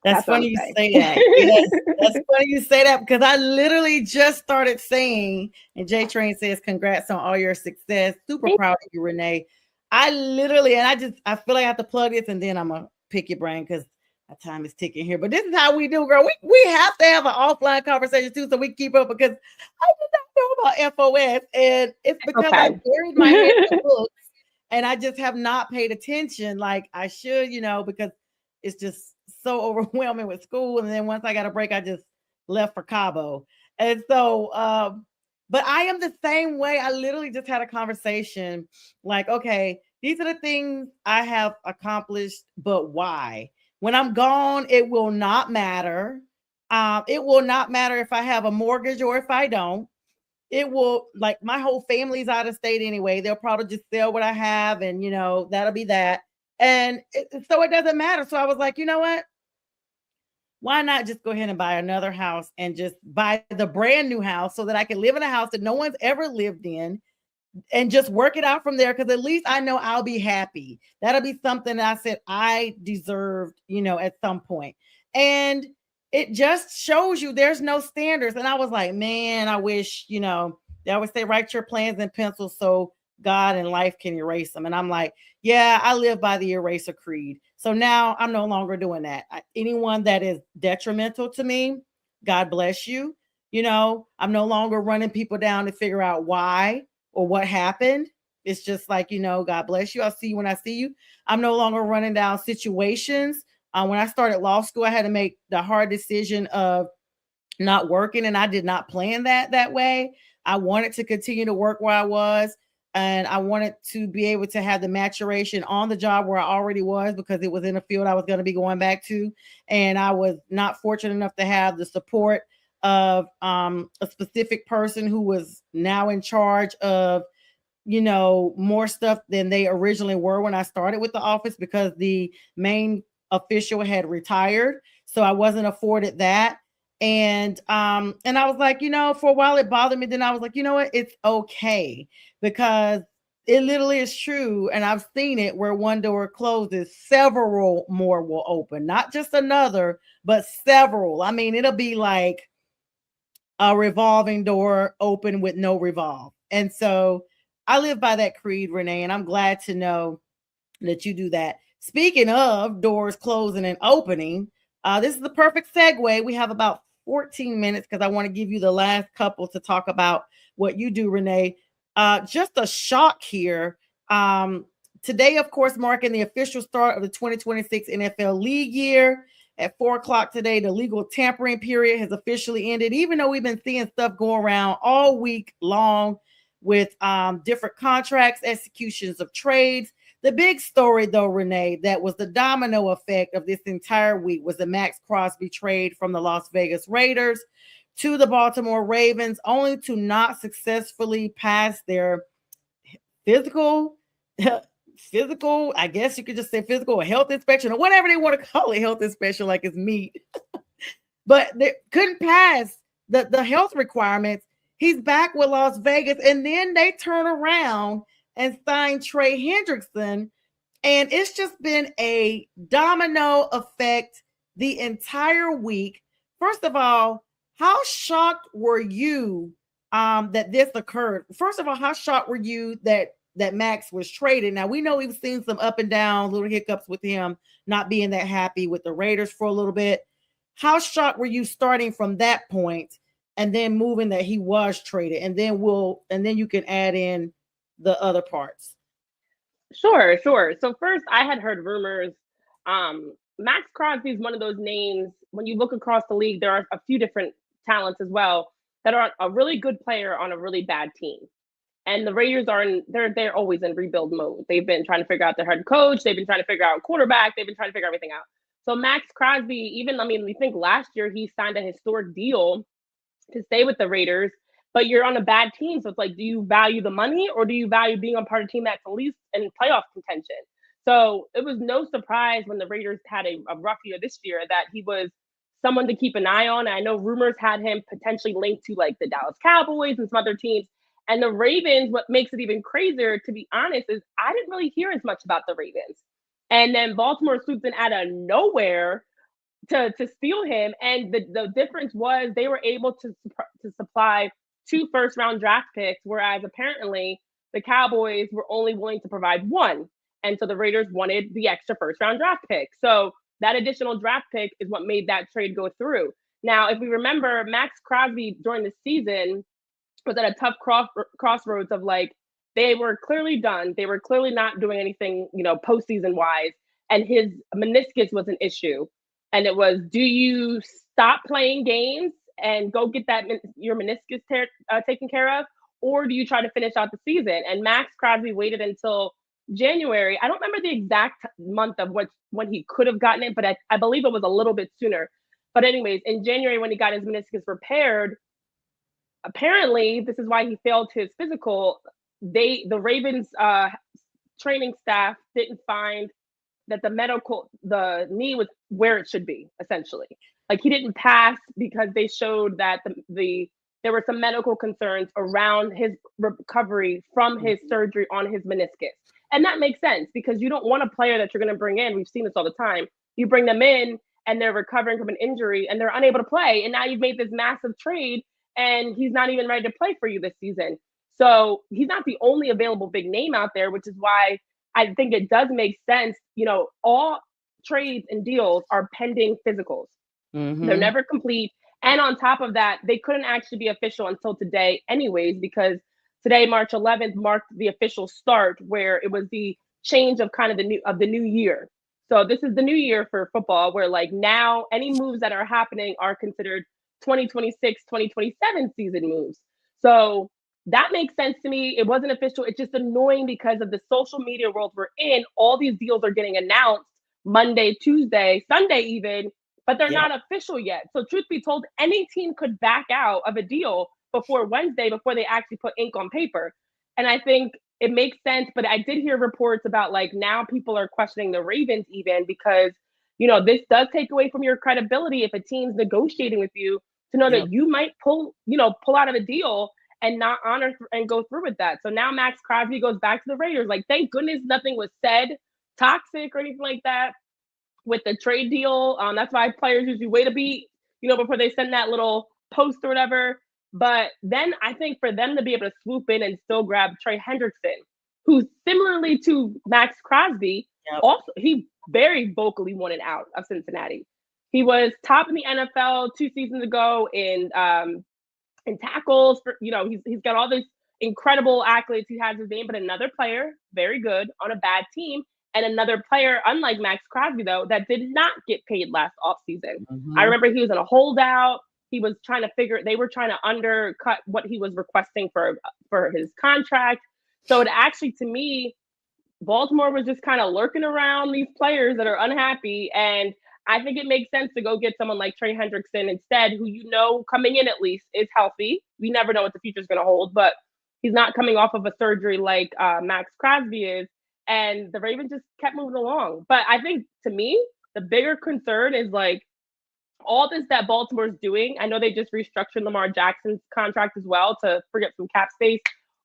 That's That's what funny I'm you saying. say that. Yes, that's funny you say that because I literally just started saying, and J Train says, "Congrats on all your success. Super proud of you, Renee." I literally, and I feel like I have to plug this, and then I'm gonna pick your brain because my time is ticking here. But this is how we do, girl. We have to have an offline conversation too, so we keep up because I did not know about FOS, and it's because I Okay. buried my head in the books, and I just have not paid attention like I should, because it's just so overwhelming with school. And then once I got a break, I just left for Cabo. And so, but I am the same way. I literally just had a conversation like, okay, these are the things I have accomplished, but why? When I'm gone, it will not matter. It will not matter if I have a mortgage or if I don't. It will, like, my whole family's out of state anyway. They'll probably just sell what I have, and that'll be that. And so it doesn't matter. So I was like, you know what? Why not just go ahead and buy another house and just buy the brand new house so that I can live in a house that no one's ever lived in and just work it out from there? Because at least I know I'll be happy. That'll be something that I said I deserved, at some point. And it just shows you there's no standards. And I was like, man, I wish, they always say write your plans in pencil so God and life can erase them. And I'm like, yeah, I live by the eraser creed. So now I'm no longer doing that. Anyone that is detrimental to me, God bless you. I'm no longer running people down to figure out why or what happened. It's just like, God bless you. I'll see you when I see you. I'm no longer running down situations. When I started law school, I had to make the hard decision of not working, and I did not plan that way. I wanted to continue to work where I was, and I wanted to be able to have the maturation on the job where I already was because it was in a field I was going to be going back to. And I was not fortunate enough to have the support of a specific person who was now in charge of more stuff than they originally were when I started with the office because the main official had retired. So I wasn't afforded that. And I was like, for a while it bothered me. Then I was like, you know what? It's okay because it literally is true. And I've seen it where one door closes, several more will open, not just another, but several. I mean, it'll be like a revolving door open with no revolve. And so I live by that creed, Renee, and I'm glad to know that you do that. Speaking of doors closing and opening, this is the perfect segue. We have about 14 minutes because I want to give you the last couple to talk about what you do, Renee. Just a shock here. Today, of course, marking the official start of the 2026 NFL League year. At 4 o'clock today, the legal tampering period has officially ended, even though we've been seeing stuff go around all week long with different contracts, executions of trades. The big story, though, Renee, that was the domino effect of this entire week was the Max Crosby trade from the Las Vegas Raiders to the Baltimore Ravens, only to not successfully pass their physical, I guess you could just say physical or health inspection or whatever they want to call it, health inspection like it's meat. But they couldn't pass the health requirements. He's back with Las Vegas, and then they turn around and sign Trey Hendrickson. And it's just been a domino effect the entire week. First of all, how shocked were you that this occurred? First of all, how shocked were you that Max was traded? Now we know we've seen some up and down little hiccups with him not being that happy with the Raiders for a little bit. How shocked were you starting from that point? and then moving that he was traded, and then you can add in the other parts. Sure, sure. So first, I had heard rumors. Max Crosby is one of those names. When you look across the league, there are a few different talents as well that are a really good player on a really bad team. And the Raiders they're always in rebuild mode. They've been trying to figure out their head coach. They've been trying to figure out quarterback. They've been trying to figure everything out. So Max Crosby, we think last year he signed a historic deal to stay with the Raiders, but you're on a bad team. So it's like, do you value the money or do you value being on part of a team that's at least in playoff contention? So it was no surprise when the Raiders had a rough year this year that he was someone to keep an eye on. And I know rumors had him potentially linked to like the Dallas Cowboys and some other teams. And the Ravens, what makes it even crazier, to be honest, is I didn't really hear as much about the Ravens. And then Baltimore swoops in out of nowhere to steal him. And the difference was they were able to supply 2 first-round draft picks, whereas apparently the Cowboys were only willing to provide 1. And so the Raiders wanted the extra first-round draft pick. So that additional draft pick is what made that trade go through. Now, if we remember, Max Crosby during the season was at a tough crossroads of like, they were clearly done. They were clearly not doing anything, postseason wise. And his meniscus was an issue. And it was, do you stop playing games and go get your meniscus taken care of? Or do you try to finish out the season? And Max Crosby waited until January. I don't remember the exact month of when he could have gotten it, but I believe it was a little bit sooner. But anyways, in January, when he got his meniscus repaired, apparently this is why he failed his physical. The Ravens training staff didn't find that the knee was where it should be, essentially. Like, he didn't pass because they showed that there were some medical concerns around his recovery from his surgery on his meniscus. And that makes sense because you don't want a player that you're going to bring in. We've seen this all the time. You bring them in and they're recovering from an injury and they're unable to play. And now you've made this massive trade and he's not even ready to play for you this season. So he's not the only available big name out there, which is why I think it does make sense. All trades and deals are pending physicals. Mm-hmm. They're never complete. And on top of that, they couldn't actually be official until today anyways, because today, March 11th, marked the official start where it was the change of kind of the new year. So this is the new year for football where like now any moves that are happening are considered 2026, 2027 season moves. So that makes sense to me. It wasn't official. It's just annoying because of the social media world we're in. All these deals are getting announced Monday, Tuesday, Sunday even, but they're not official yet. So truth be told, any team could back out of a deal before Wednesday, before they actually put ink on paper. And I think it makes sense, but I did hear reports about like now people are questioning the Ravens even because, this does take away from your credibility if a team's negotiating with you to know that you might pull out of a deal and not honor and go through with that. So now Max Crosby goes back to the Raiders. Like, thank goodness nothing was said toxic or anything like that with the trade deal. That's why players usually wait a beat, before they send that little post or whatever. But then I think for them to be able to swoop in and still grab Trey Hendrickson, who's similarly to Max Crosby, also he very vocally wanted out of Cincinnati. He was top in the NFL 2 seasons ago in tackles. He's got all these incredible accolades. He has his name, but another player, very good on a bad team, and another player, unlike Max Crosby, though, that did not get paid last offseason. Mm-hmm. I remember he was in a holdout. They were trying to undercut what he was requesting for his contract. So it actually, to me, Baltimore was just kind of lurking around these players that are unhappy. And I think it makes sense to go get someone like Trey Hendrickson instead, who, coming in at least is healthy. We never know what the future is going to hold, but he's not coming off of a surgery like Max Crosby is. And the Ravens just kept moving along. But I think, to me, the bigger concern is like all this that Baltimore's doing. I know they just restructured Lamar Jackson's contract as well to free up some cap space.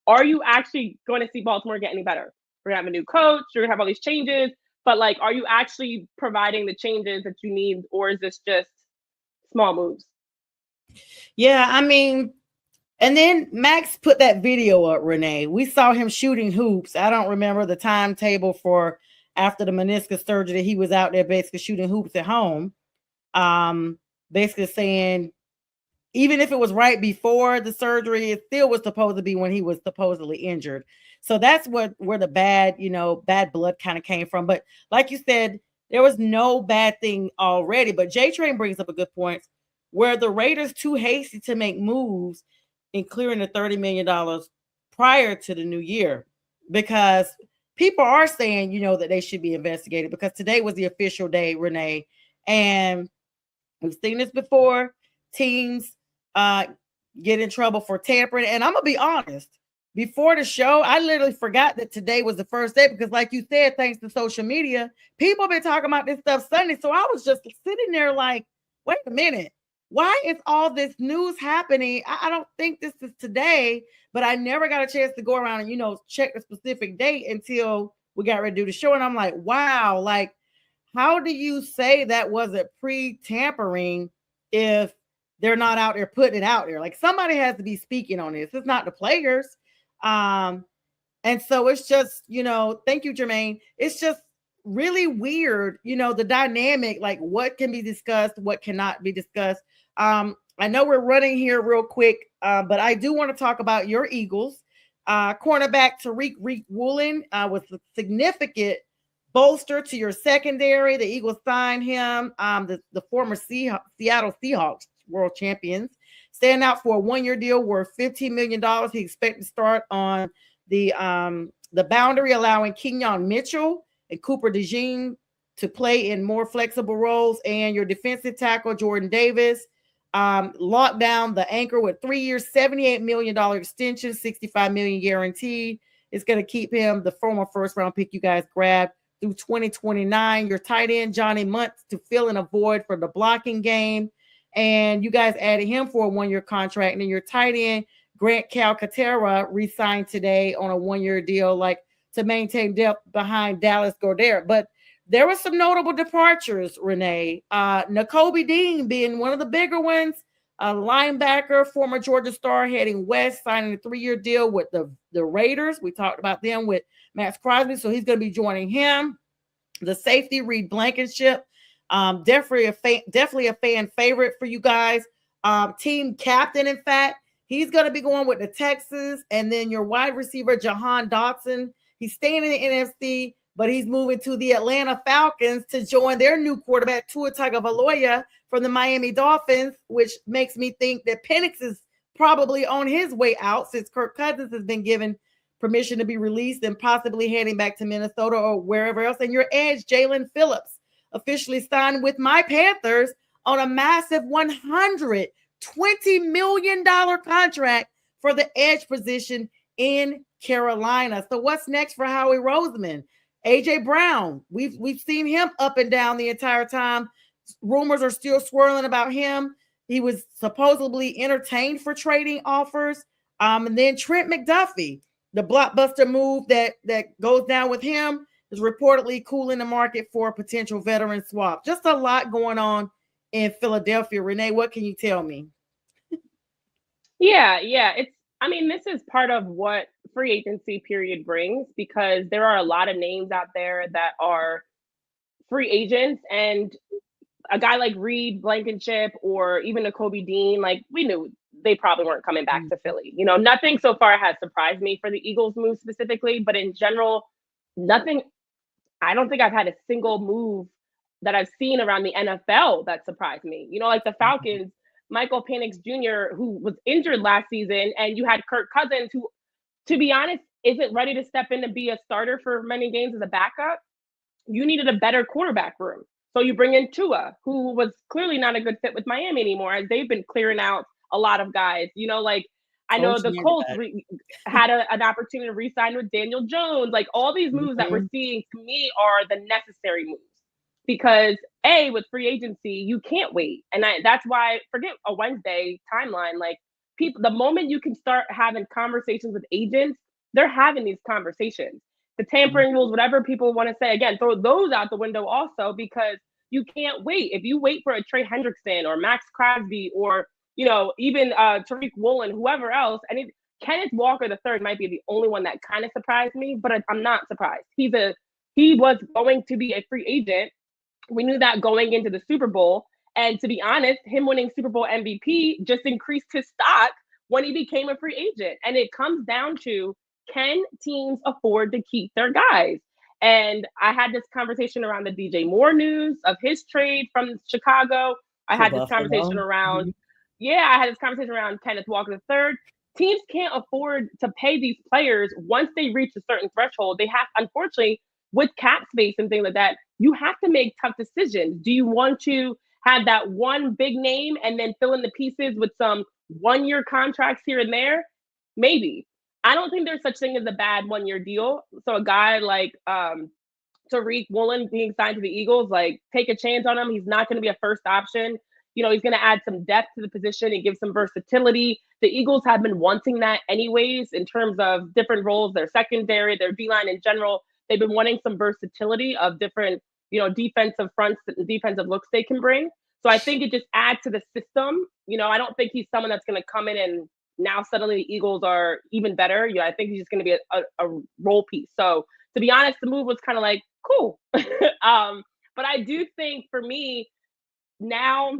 Are you actually going to see Baltimore get any better? We're going to have a new coach. You're going to have all these changes. But, like, are you actually providing the changes that you need, or is this just small moves? Yeah, I mean, and then Max put that video up, Renee. We saw him shooting hoops. I don't remember the timetable for after the meniscus surgery. He was out there basically shooting hoops at home. Basically saying even if it was right before the surgery, it still was supposed to be when he was supposedly injured. So that's what where the bad, bad blood kind of came from. But like you said, there was no bad thing already. But J Train brings up a good point where the Raiders too hasty to make moves in clearing the $30 million prior to the new year, because people are saying, that they should be investigated, because today was the official day, Renee. And we've seen this before. Teams uh, get in trouble for tampering. And I'm going to be honest. Before the show, I literally forgot that today was the first day because, like you said, thanks to social media, people have been talking about this stuff Sunday. So I was just sitting there like, wait a minute. Why is all this news happening? I don't think this is today, but I never got a chance to go around and, check the specific date until we got ready to do the show. And I'm like, wow, like, how do you say that wasn't pre-tampering if they're not out there putting it out there? Like, somebody has to be speaking on this. It's not the players. And so it's just, thank you, Jermaine. It's just really weird, the dynamic, like what can be discussed, what cannot be discussed. I know we're running here real quick, but I do want to talk about your Eagles. Cornerback Tariq Woolen was a significant bolster to your secondary. The Eagles signed him, the former Seattle Seahawks world champions, stand out for a 1-year deal worth $15 million. He expected to start on the boundary, allowing Kenyon Mitchell and Cooper DeJean to play in more flexible roles. And your defensive tackle, Jordan Davis, locked down the anchor with 3 years, $78 million extension, $65 million guaranteed. It's going to keep him, the former first-round pick you guys grabbed, through 2029. Your tight end, Johnny Muntz, to fill in a void for the blocking game. And you guys added him for a 1-year contract. And then your tight end, Grant Calcaterra, re-signed today on a 1-year deal, like to maintain depth behind Dallas Goedert. But there were some notable departures, Renee. Nakobe Dean being one of the bigger ones. A linebacker, former Georgia star, heading west, signing a 3-year deal with the Raiders. We talked about them with Max Crosby, so he's going to be joining him. The safety, Reed Blankenship, definitely a fan favorite for you guys. Team captain, in fact, he's going to be going with the Texans. And then your wide receiver, Jahan Dotson, he's staying in the NFC, but he's moving to the Atlanta Falcons to join their new quarterback, Tua Tagovailoa, from the Miami Dolphins, which makes me think that Penix is probably on his way out, since Kirk Cousins has been given permission to be released and possibly heading back to Minnesota or wherever else. And your edge, Jalen Phillips, officially signed with my Panthers on a massive $120 million contract for the edge position in Carolina. So what's next for Howie Roseman? AJ Brown, we've seen him up and down the entire time. Rumors are still swirling about him. He was supposedly entertained for trading offers. And then Trent McDuffie, the blockbuster move that goes down with him, is reportedly cooling the market for a potential veteran swap. Just a lot going on in Philadelphia. Renee, what can you tell me? Yeah. This is part of what free agency period brings, because there are a lot of names out there that are free agents, and a guy like Reed Blankenship or even Nakobe Dean, like, we knew they probably weren't coming back to Philly. Nothing so far has surprised me for the Eagles move specifically, but in general, nothing. I don't think I've had a single move that I've seen around the NFL that surprised me. Like the Falcons, Michael Penix Jr., who was injured last season, and you had Kirk Cousins, who, to be honest, isn't ready to step in to be a starter for many games as a backup. You needed a better quarterback room. So you bring in Tua, who was clearly not a good fit with Miami anymore, as they've been clearing out a lot of guys. I know the Colts had an opportunity to re-sign with Daniel Jones. Like, all these moves that we're seeing, to me, are the necessary moves. Because, A, with free agency, you can't wait. And that's why, forget a Wednesday timeline. Like, people, the moment you can start having conversations with agents, they're having these conversations. The tampering rules, whatever people want to say, again, throw those out the window also, because you can't wait. If you wait for a Trey Hendrickson or Max Crosby or, even Tariq Woolen, whoever else, Kenneth Walker III might be the only one that kind of surprised me, but I'm not surprised. He was going to be a free agent. We knew that going into the Super Bowl, And to be honest, him winning Super Bowl MVP just increased his stock when he became a free agent. And it comes down to, can teams afford to keep their guys? And I had this conversation around the DJ Moore news of his trade from Chicago. I To had this Buffalo. conversation around, Mhm. yeah, I had this conversation around Kenneth Walker III. Teams can't afford to pay these players once they reach a certain threshold. They have, unfortunately, with cap space and things like that, you have to make tough decisions. Do you want to have that one big name and then fill in the pieces with some 1 year contracts here and there? Maybe. I don't think there's such thing as a bad 1 year deal. So a guy like Tariq Woolen being signed to the Eagles, like, take a chance on him. He's not going to be a first option. He's going to add some depth to the position and give some versatility. The Eagles have been wanting that anyways in terms of different roles, their secondary, their D-line in general. They've been wanting some versatility of different, defensive fronts and defensive looks they can bring. So I think it just adds to the system. I don't think he's someone that's going to come in and now suddenly the Eagles are even better. I think he's just going to be a role piece. So to be honest, the move was kind of like, cool. But I do think for me now,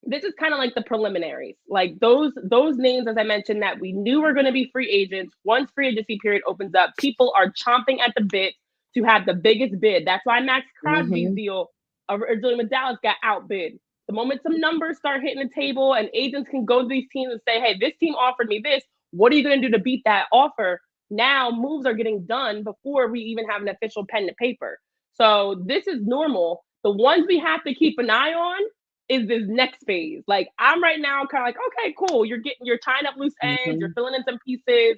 this is kind of like the preliminaries, like those names, as I mentioned, that we knew were going to be free agents. Once free agency period opens up, people are chomping at the bit to have the biggest bid. That's why Max Crosby's Mhm. deal originally with Dallas got outbid. The moment some numbers start hitting the table and agents can go to these teams and say, hey, this team offered me this, what are you going to do to beat that offer? Now moves are getting done before we even have an official pen to paper. So this is normal. The ones we have to keep an eye on is this next phase. Like, I'm right now kind of like, okay, cool. You're tying up loose ends, you're Mhm. filling in some pieces.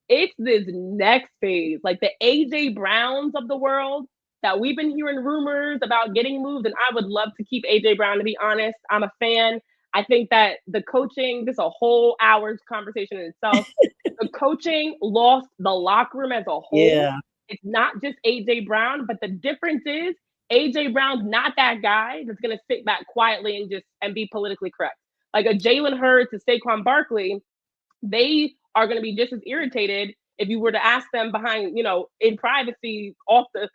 It's this next phase, like the AJ Browns of the world that we've been hearing rumors about getting moved. And I would love to keep AJ Brown, to be honest. I'm a fan. I think that the coaching, this is a whole hour's conversation in itself. The coaching lost the locker room as a whole. Yeah. It's not just AJ Brown, but the difference is AJ Brown's not that guy that's going to sit back quietly and be politically correct. Like a Jalen Hurts, a Saquon Barkley, they are going to be just as irritated if you were to ask them behind, in privacy, out the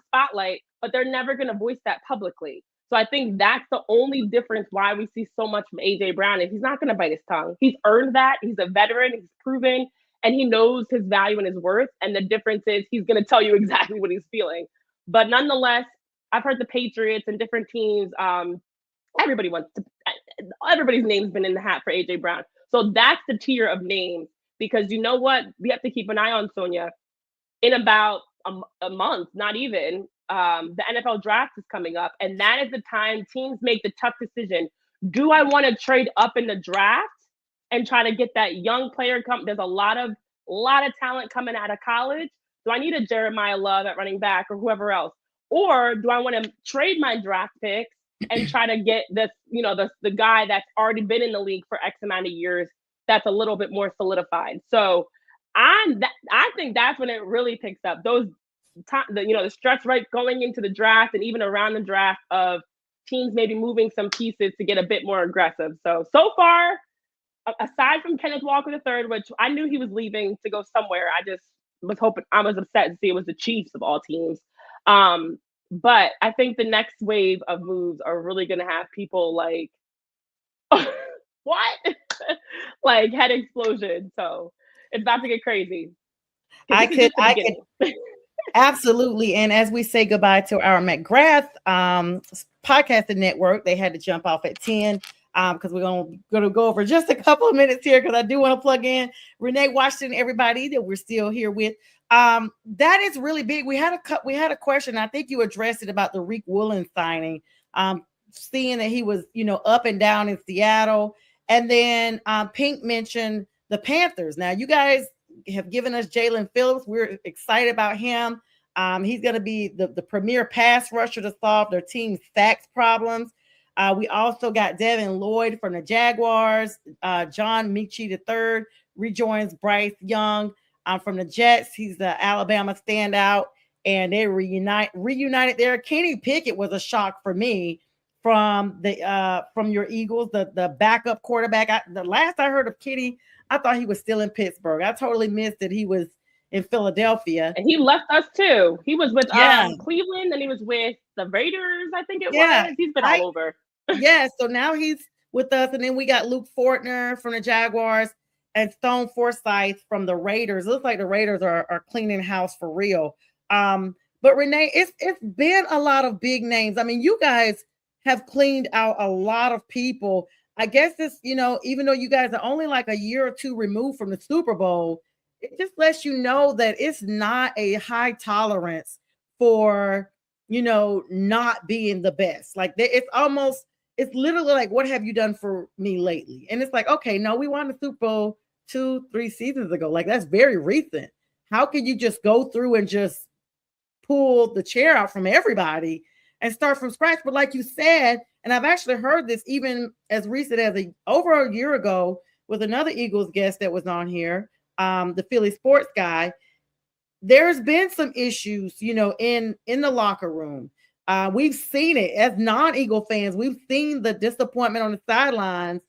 spotlight, but they're never going to voice that publicly. So I think that's the only difference why we see so much from AJ Brown. Is he's not going to bite his tongue. He's earned that. He's a veteran. He's proven, and he knows his value and his worth. And the difference is he's going to tell you exactly what he's feeling. But nonetheless, I've heard the Patriots and different teams. Everybody wants to. Everybody's name's been in the hat for AJ Brown. So that's the tier of names, because you know what? We have to keep an eye on Sonja. In about a month, not even, the NFL draft is coming up. And that is the time teams make the tough decision. Do I want to trade up in the draft and try to get that young player There's a lot of talent coming out of college. Do I need a Jeremiah Love at running back or whoever else? Or do I want to trade my draft picks and try to get this, the guy that's already been in the league for X amount of years that's a little bit more solidified? So I think that's when it really picks up. Those the stretch right going into the draft and even around the draft of teams maybe moving some pieces to get a bit more aggressive. So far, aside from Kenneth Walker III, which I knew he was leaving to go somewhere, I just was hoping, I was upset to see it was the Chiefs of all teams. But I think the next wave of moves are really going to have people like, what? Like head explosion. So it's about to get crazy. I This is just the I could beginning. absolutely. And as we say goodbye to our McGrath podcasting network, they had to jump off at 10 because we're going to go over just a couple of minutes here because I do want to plug in Renee Washington, everybody that we're still here with. That is really big. We had a question. I think you addressed it about the Tariq Woolen signing. Seeing that he was, up and down in Seattle. And then Pink mentioned the Panthers. Now, you guys have given us Jalen Phillips. We're excited about him. He's going to be the premier pass rusher to solve their team's sacks problems. We also got Devin Lloyd from the Jaguars. John Michie III rejoins Bryce Young from the Jets. He's the Alabama standout, and they reunited there. Kenny Pickett was a shock for me from your Eagles, the backup quarterback. The last I heard of Kenny, I thought he was still in Pittsburgh. I totally missed that he was in Philadelphia. And he left us too. He was with Yeah. Cleveland, and he was with the Raiders, I think it Yeah. was. He's been all over. Yeah, so now he's with us, and then we got Luke Fortner from the Jaguars and Stone Forsythe from the Raiders. It looks like the Raiders are cleaning house for real. But Renee, it's been a lot of big names. I mean, you guys have cleaned out a lot of people. I guess this, even though you guys are only like a year or two removed from the Super Bowl, it just lets you know that it's not a high tolerance for not being the best. Like it's literally like, what have you done for me lately? And it's like, okay, no, we won the Super Bowl 2-3 seasons ago. Like, that's very recent. How can you just go through and just pull the chair out from everybody and start from scratch? But like you said, and I've actually heard this even as recent as over a year ago with another Eagles guest that was on here, the Philly sports guy. There's been some issues, in the locker room. We've seen it as non-Eagle fans. We've seen the disappointment on the sidelines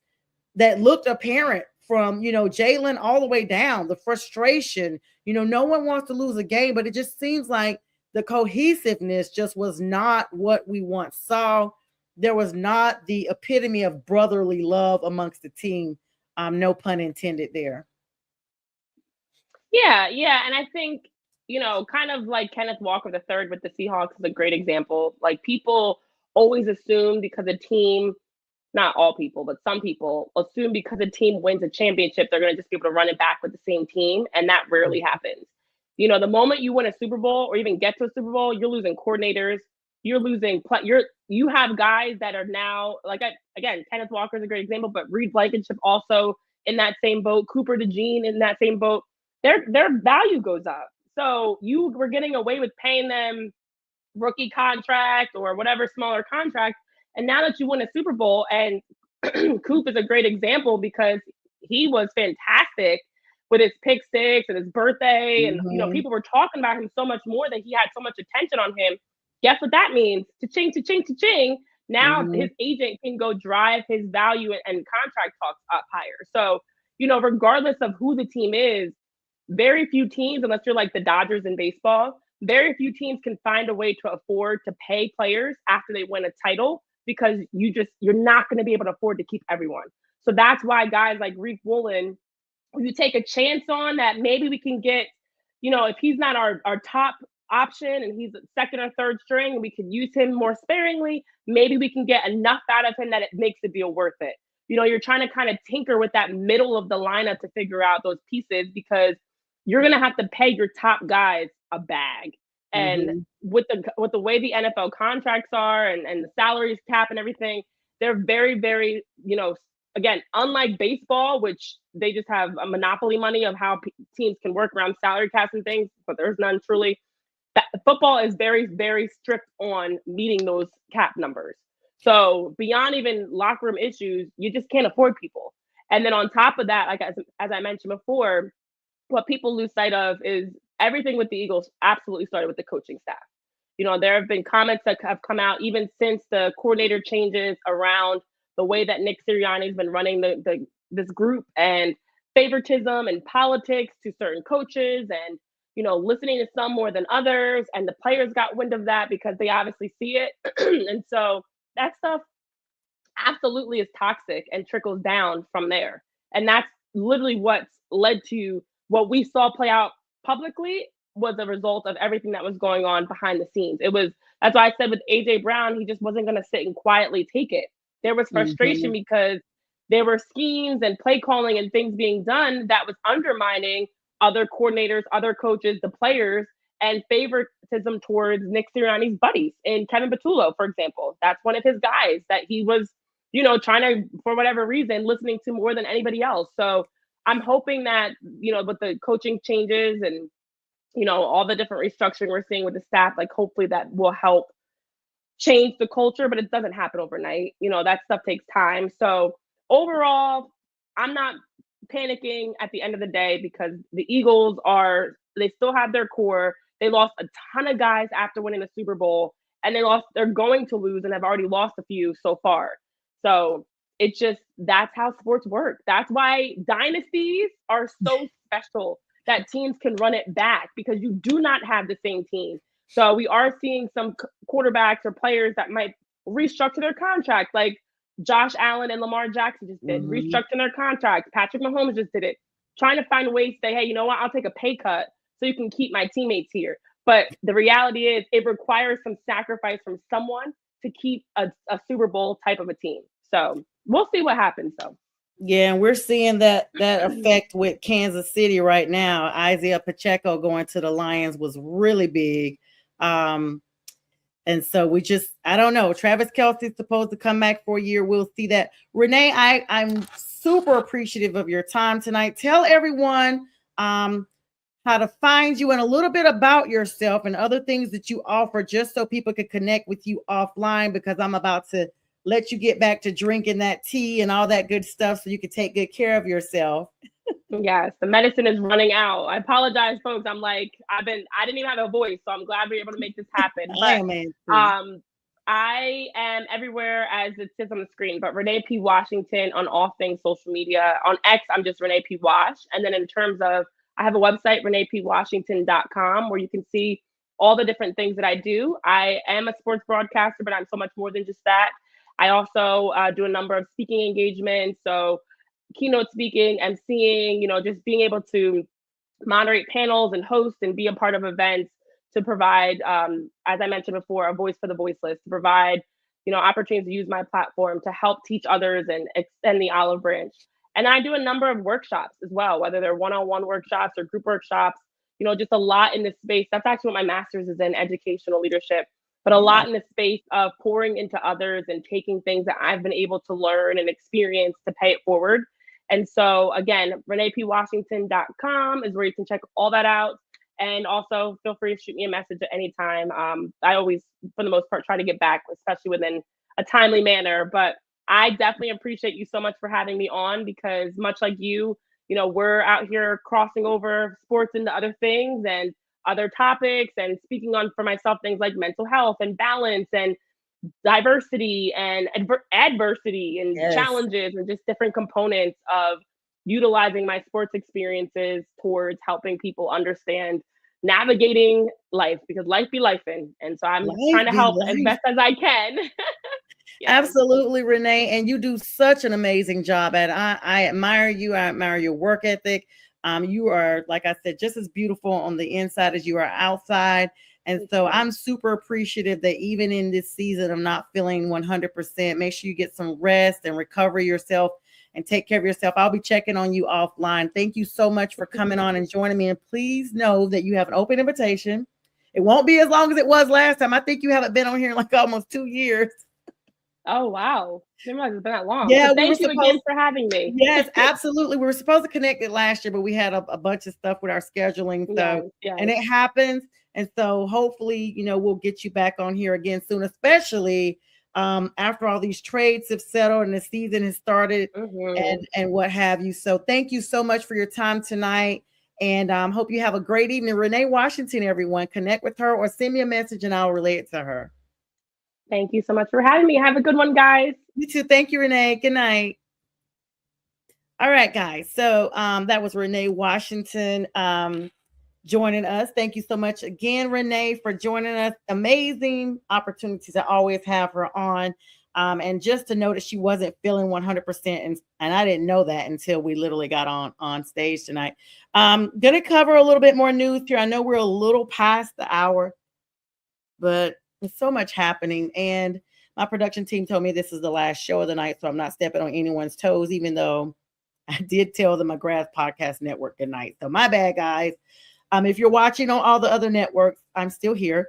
that looked apparent from, Jalen all the way down, the frustration. No one wants to lose a game, but it just seems like the cohesiveness just was not what we once saw. There was not the epitome of brotherly love amongst the team. No pun intended there. Yeah, yeah, and I think, kind of like Kenneth Walker the third with the Seahawks is a great example. Like, people always assume because a team, not all people, but some people assume because a team wins a championship, they're going to just be able to run it back with the same team, and that rarely happens. The moment you win a Super Bowl or even get to a Super Bowl, you're losing coordinators, you're losing you have guys that are now like, again, Kenneth Walker is a great example, but Reed Blankenship also in that same boat, Cooper DeJean in that same boat. Their value goes up. So you were getting away with paying them rookie contract or whatever smaller contract. And now that you win a Super Bowl, and Coop is a great example because he was fantastic with his pick six and his birthday. And, Mm-hmm. people were talking about him so much more that he had so much attention on him. Guess what that means? Cha-ching, cha-ching, cha-ching. Now Mm-hmm. his agent can go drive his value and contract talks up higher. So, regardless of who the team is, very few teams, unless you're like the Dodgers in baseball, very few teams can find a way to afford to pay players after they win a title because you're not going to be able to afford to keep everyone. So that's why guys like Reek Woolen, you take a chance on that maybe we can get, if he's not our top option and he's second or third string, we could use him more sparingly. Maybe we can get enough out of him that it makes the deal worth it. You're trying to kind of tinker with that middle of the lineup to figure out those pieces because you're going to have to pay your top guys a bag. And Mm-hmm. with the way the NFL contracts are and the salaries cap and everything, they're very, very, again, unlike baseball, which they just have a monopoly money of how teams can work around salary caps and things, but there's none truly. Football is very, very strict on meeting those cap numbers. So beyond even locker room issues, you just can't afford people. And then on top of that, like as I mentioned before, what people lose sight of is everything with the Eagles absolutely started with the coaching staff. There have been comments that have come out even since the coordinator changes around the way that Nick Sirianni's been running this group and favoritism and politics to certain coaches and listening to some more than others, and the players got wind of that because they obviously see it. And so that stuff absolutely is toxic and trickles down from there. And that's literally what's led to what we saw play out publicly was a result of everything that was going on behind the scenes. That's why I said with AJ Brown, he just wasn't going to sit and quietly take it. There was frustration Mm-hmm. because there were schemes and play calling and things being done that was undermining other coordinators, other coaches, the players, and favoritism towards Nick Sirianni's buddies. And Kevin Patullo, for example, that's one of his guys that he was trying to, for whatever reason, listening to more than anybody else. So I'm hoping that, with the coaching changes and, all the different restructuring we're seeing with the staff, like hopefully that will help change the culture, but it doesn't happen overnight. That stuff takes time. So overall, I'm not panicking at the end of the day because the Eagles they still have their core. They lost a ton of guys after winning the Super Bowl, and they're going to lose and have already lost a few so far. So that's how sports work. That's why dynasties are so special that teams can run it back because you do not have the same team. So we are seeing some quarterbacks or players that might restructure their contract. Like Josh Allen and Lamar Jackson just did, restructuring their contracts. Patrick Mahomes just did it, trying to find ways to say, hey, you know what? I'll take a pay cut so you can keep my teammates here. But the reality is, it requires some sacrifice from someone to keep a Super Bowl type of a team. So we'll see what happens, though. Yeah, and we're seeing that effect with Kansas City right now. Isaiah Pacheco going to the Lions was really big. And so I don't know. Travis Kelce's supposed to come back for a year. We'll see that. Renee, I'm super appreciative of your time tonight. Tell everyone how to find you and a little bit about yourself and other things that you offer, just so people can connect with you offline, because I'm about to let you get back to drinking that tea and all that good stuff so you can take good care of yourself. Yes, the medicine is running out. I apologize, folks. I didn't even have a voice, so I'm glad we were able to make this happen. But I am everywhere as it says on the screen, but Renee P. Washington on all things social media. On X, I'm just Renee P. Wash. And then in terms of, I have a website, reneepwashington.com, where you can see all the different things that I do. I am a sports broadcaster, but I'm so much more than just that. I also do a number of speaking engagements. So keynote speaking, emceeing, just being able to moderate panels and host and be a part of events to provide, as I mentioned before, a voice for the voiceless, to provide, opportunities to use my platform to help teach others and extend the olive branch. And I do a number of workshops as well, whether they're one-on-one workshops or group workshops, just a lot in this space. That's actually what my master's is in, educational leadership, but a lot in the space of pouring into others and taking things that I've been able to learn and experience to pay it forward. And so again, reneepwashington.com is where you can check all that out. And also feel free to shoot me a message at any time. I always, for the most part, try to get back, especially within a timely manner. But I definitely appreciate you so much for having me on, because much like you, we're out here crossing over sports into other things and other topics, and speaking on, for myself, things like mental health and balance and diversity and adversity and challenges, and just different components of utilizing my sports experiences towards helping people understand navigating life, because life be lifing. And so I'm trying to help as best as I can. Yes. Absolutely, Renee. And you do such an amazing job at it. I admire you. I admire your work ethic. You are, like I said, just as beautiful on the inside as you are outside. And so I'm super appreciative that even in this season of not feeling 100%, make sure you get some rest and recover yourself and take care of yourself. I'll be checking on you offline. Thank you so much for coming on and joining me. And please know that you have an open invitation. It won't be as long as it was last time. I think you haven't been on here in like almost 2 years. Oh, wow. It didn't realize it's been that long. Yeah, so thank you again for having me. Yes, absolutely. We were supposed to connect it last year, but we had a bunch of stuff with our scheduling. So, and it happens. And so hopefully, we'll get you back on here again soon, especially after all these trades have settled and the season has started and what have you. So thank you so much for your time tonight. And hope you have a great evening. Renee Washington, everyone, connect with her or send me a message and I'll relay it to her. Thank you so much for having me. Have a good one, guys. You too. Thank you, Renee. Good night. All right, guys. So that was Renee Washington joining us. Thank you so much again, Renee, for joining us. Amazing opportunities. I always have her on. And just to know that she wasn't feeling 100%. And I didn't know that until we literally got on stage tonight. Going to cover a little bit more news here. I know we're a little past the hour, but there's so much happening. And my production team told me this is the last show of the night, so I'm not stepping on anyone's toes, even though I did tell the McGrath Podcast Network good night. So my bad, guys. If you're watching on all the other networks, I'm still here.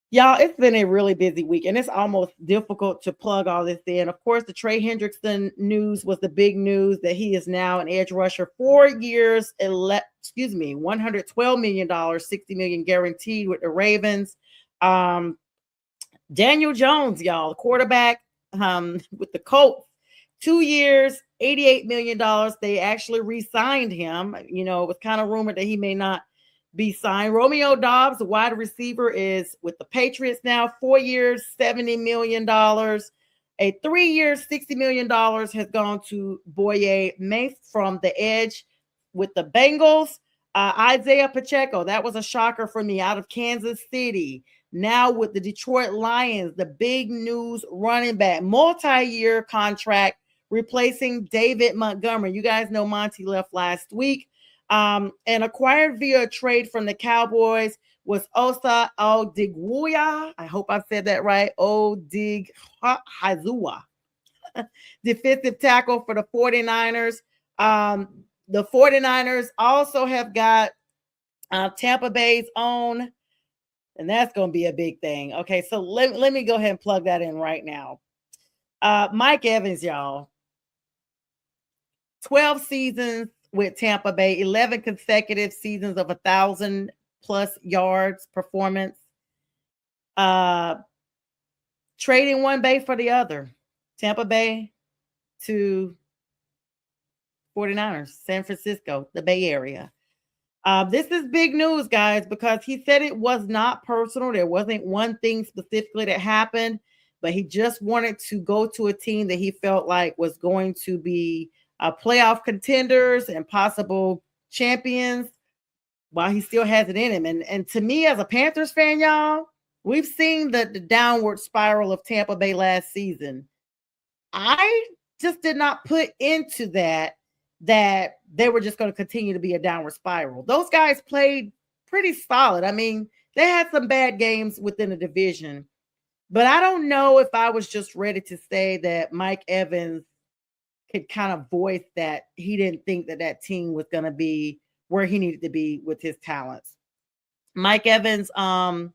Y'all, it's been a really busy week, and it's almost difficult to plug all this in. Of course, the Trey Hendrickson news was the big news that he is now an edge rusher, 4 years, $112 million, $60 million guaranteed with the Ravens. Daniel Jones, y'all, quarterback with the Colts, 2 years, $88 million. They actually re-signed him. It was kind of rumored that he may not be signed. Romeo Doubs, the wide receiver, is with the Patriots now, 4 years, $70 million. A 3 years, $60 million has gone to Boye Mafe from the edge with the Bengals. Isaiah Pacheco, that was a shocker for me, out of Kansas City. Now with the Detroit Lions, the big news running back, multi-year contract replacing David Montgomery. You guys know Monty left last week. And acquired via a trade from the Cowboys was Osa Odigbuya. I hope I said that right. Odigbuya, defensive tackle for the 49ers. The 49ers also have got Tampa Bay's own, and that's going to be a big thing. Okay, so let me go ahead and plug that in right now. Mike Evans, y'all. 12 seasons with Tampa Bay, 11 consecutive seasons of 1,000 plus yards performance. Trading one bay for the other. Tampa Bay to 49ers, San Francisco, the Bay Area. This is big news, guys, because he said it was not personal. There wasn't one thing specifically that happened, but he just wanted to go to a team that he felt like was going to be playoff contenders and possible champions while he still has it in him. And to me, as a Panthers fan, y'all, we've seen the downward spiral of Tampa Bay last season. I just did not put into that they were just going to continue to be a downward spiral. Those guys played pretty solid. I mean, they had some bad games within the division, but I don't know if I was just ready to say that Mike Evans could kind of voice that he didn't think that team was going to be where he needed to be with his talents. Mike Evans signed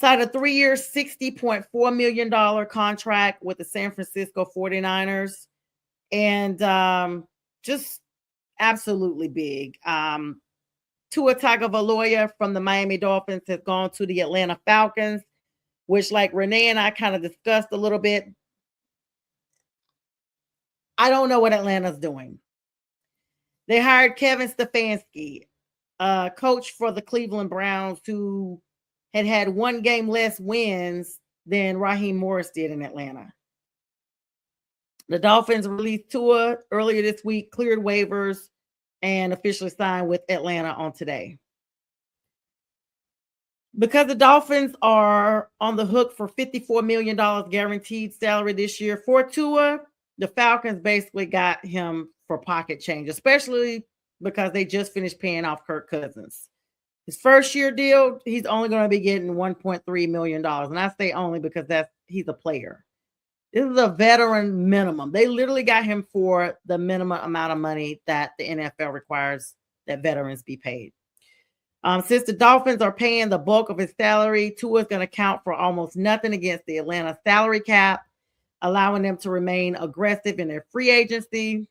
a 3-year, $60.4 million contract with the San Francisco 49ers. And just absolutely big. Tua Tagovailoa from the Miami Dolphins has gone to the Atlanta Falcons, which, like Renee and I kind of discussed a little bit, I don't know what Atlanta's doing. They hired Kevin Stefanski, coach for the Cleveland Browns, who had one game less wins than Raheem Morris did in Atlanta. The Dolphins released Tua earlier this week, cleared waivers, and officially signed with Atlanta on today. Because the Dolphins are on the hook for $54 million guaranteed salary this year for Tua, the Falcons basically got him for pocket change, especially because they just finished paying off Kirk Cousins. His first year deal, he's only going to be getting $1.3 million. And I say only because he's a player. This is a veteran minimum. They literally got him for the minimum amount of money that the NFL requires that veterans be paid. Since the Dolphins are paying the bulk of his salary, Tua is going to count for almost nothing against the Atlanta salary cap, allowing them to remain aggressive in their free agency.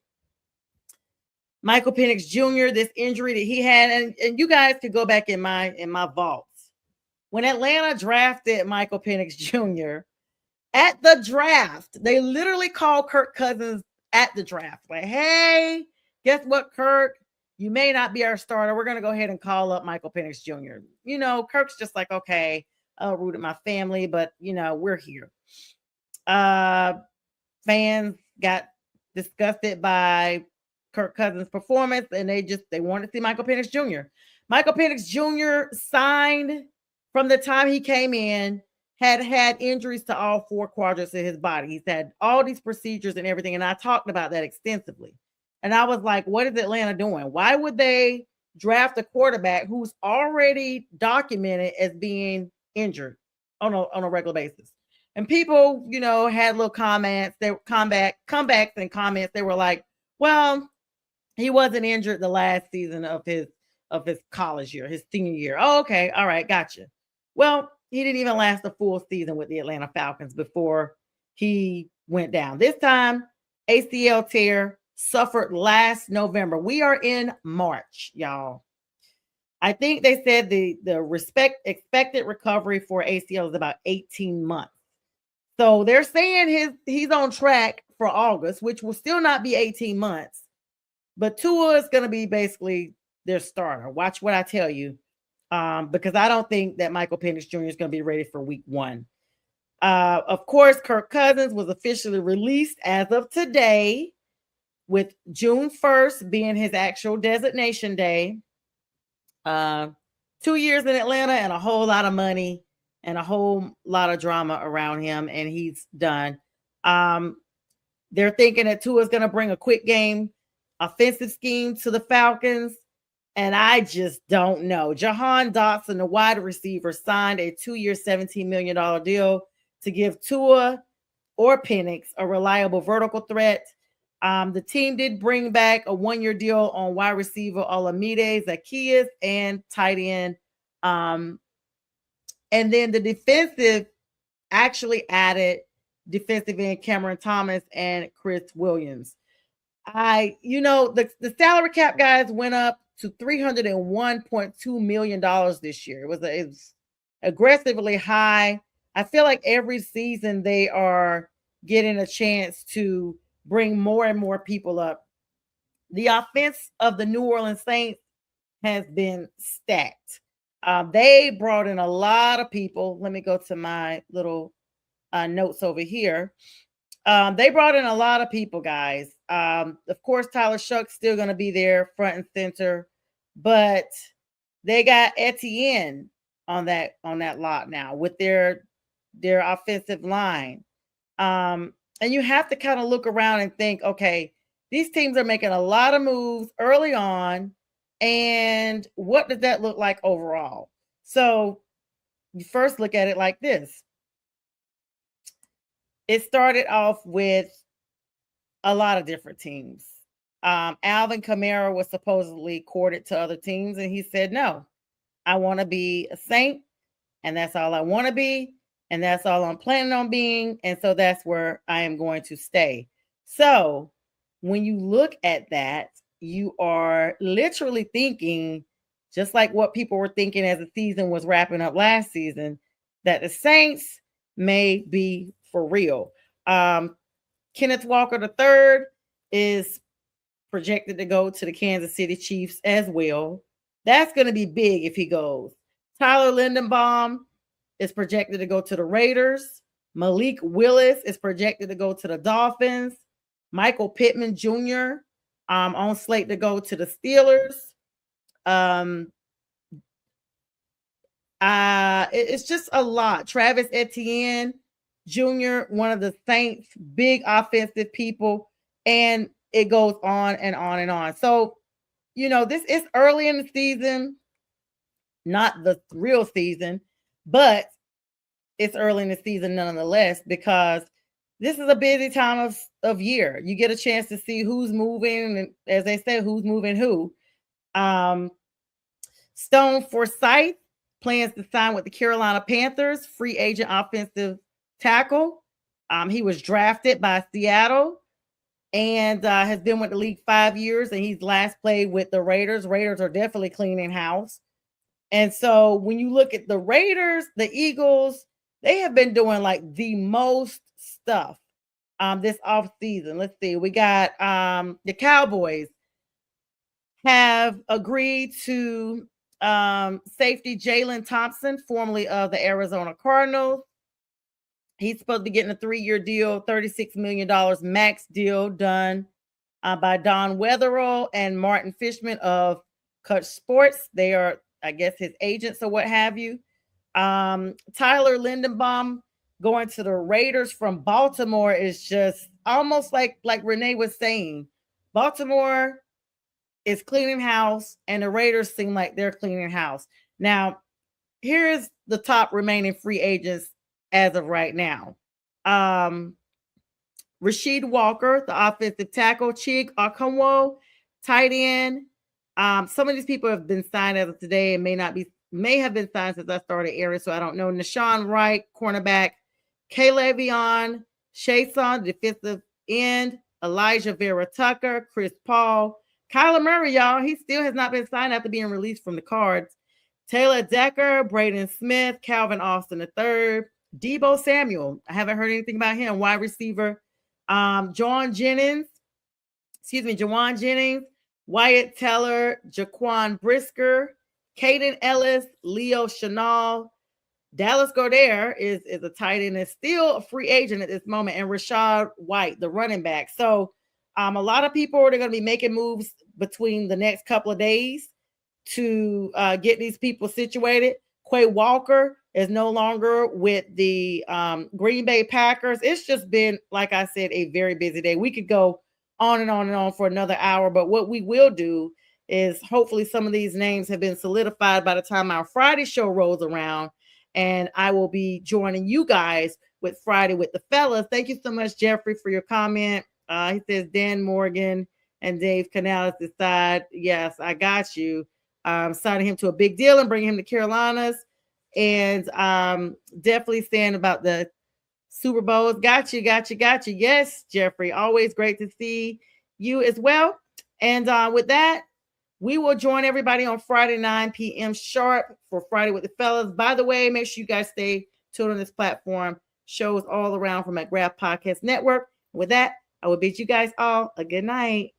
Michael Penix Jr., this injury that he had, and you guys could go back in my vaults. When Atlanta drafted Michael Penix Jr., at the draft, they literally called Kirk Cousins at the draft. Like, hey, guess what, Kirk? You may not be our starter. We're going to go ahead and call up Michael Penix Jr. You know, Kirk's just like, okay, I'll root at my family, but, you know, we're here. Fans got disgusted by Kirk Cousins' performance, and they wanted to see Michael Penix Jr. Michael Penix Jr. signed from the time he came in, had injuries to all 4 quadrants of his body. He's had all these procedures and everything, and I talked about that extensively. And I was like, what is Atlanta doing? Why would they draft a quarterback who's already documented as being injured on a regular basis? And people, you know, had little comments. They were comebacks and comments. They were like, well, he wasn't injured the last season of his college year, his senior year. Oh, okay. All right. Gotcha. Well, he didn't even last a full season with the Atlanta Falcons before he went down. This time, ACL tear suffered last November. We are in March, y'all. I think they said the expected recovery for ACL is about 18 months. So they're saying he's on track for August, which will still not be 18 months. But Tua is going to be basically their starter. Watch what I tell you. Because I don't think that Michael Penix Jr. is going to be ready for week 1. Of course, Kirk Cousins was officially released as of today, with June 1st being his actual designation day. 2 years in Atlanta and a whole lot of money and a whole lot of drama around him, and he's done. Um, they're thinking that Tua's going to bring a quick game offensive scheme to the Falcons, and I just don't know. Jahan Dotson, the wide receiver, signed a 2-year, $17 million deal to give Tua or Penix a reliable vertical threat. The team did bring back a 1-year deal on wide receiver Olamide Zaccheaus and tight end. And then the defensive actually added defensive end Cameron Thomas and Chris Williams. The salary cap guys went up to $301.2 million this year. It was aggressively high. I feel like every season they are getting a chance to bring more and more people up. The offense of the New Orleans Saints has been stacked. They brought in a lot of people. Let me go to my little notes over here. They brought in a lot of people, guys. Of course, Tyler Shuck's still going to be there front and center, but they got Etienne on that lot now with their offensive line. And you have to kind of look around and think, okay, these teams are making a lot of moves early on, and what does that look like overall? So you first look at it like this. It started off with a lot of different teams. Alvin Kamara was supposedly courted to other teams, and he said, no, I want to be a Saint, and that's all I want to be, and that's all I'm planning on being, and so that's where I am going to stay. So when you look at that, you are literally thinking, just like what people were thinking as the season was wrapping up last season, that the Saints may be for real. Kenneth Walker III is projected to go to the Kansas City Chiefs as well. That's going to be big if he goes. Tyler Lindenbaum is projected to go to the Raiders. Malik Willis is projected to go to the Dolphins. Michael Pittman Jr. On slate to go to the Steelers. It's just a lot. Travis Etienne Jr., one of the Saints' big offensive people, and it goes on and on and on. So, this is early in the season, not the real season, but it's early in the season nonetheless, because this is a busy time of year. You get a chance to see who's moving, and as they say, who's moving who. Stone Forsythe plans to sign with the Carolina Panthers, free agent offensive tackle. He was drafted by Seattle and has been with the league 5 years, and he's last played with the Raiders. Raiders are definitely cleaning house. And so when you look at the Raiders, the Eagles, they have been doing like the most stuff this offseason. Let's see. We got the Cowboys have agreed to safety Jalen Thompson, formerly of the Arizona Cardinals. He's supposed to be getting a 3-year deal, $36 million max deal done by Don Wetherell and Martin Fishman of Cut Sports. They are, I guess, his agents or what have you. Tyler Lindenbaum going to the Raiders from Baltimore is just almost like Renee was saying. Baltimore is cleaning house, and the Raiders seem like they're cleaning house. Now, here's the top remaining free agents as of right now. Rasheed Walker, the offensive tackle, Chig Okonkwo, tight end. Some of these people have been signed as of today and may have been signed since I started airing, so I don't know. Nashawn Wright, cornerback, K'Le'Veon Chaisson, defensive end, Elijah Vera Tucker, Chris Paul, Kyler Murray, y'all. He still has not been signed after being released from the Cards. Taylor Decker, Braden Smith, Calvin Austin III, Deebo Samuel. I haven't heard anything about him. Wide receiver, Jawan Jennings, Wyatt Teller, Jaquan Brisker, Caden Ellis, Leo Chenal. Dallas Goedert is a tight end and still a free agent at this moment, and Rachaad White, the running back. So a lot of people are going to be making moves between the next couple of days to get these people situated. Quay Walker is no longer with the Green Bay Packers. It's just been, like I said, a very busy day. We could go on and on and on for another hour, but what we will do is hopefully some of these names have been solidified by the time our Friday show rolls around, and I will be joining you guys with Friday with the fellas. Thank you so much, Jeffrey, for your comment. He says Dan Morgan and Dave Canales decide. Yes, I got you. Signing him to a big deal and bringing him to Carolinas, and definitely saying about the Super Bowls. Got you. Yes, Jeffrey, always great to see you as well. And with that, we will join everybody on Friday, 9 p.m. sharp for Friday with the fellas. By the way, make sure you guys stay tuned on this platform. Shows all around from McGrath Podcast Network. With that, I will bid you guys all a good night.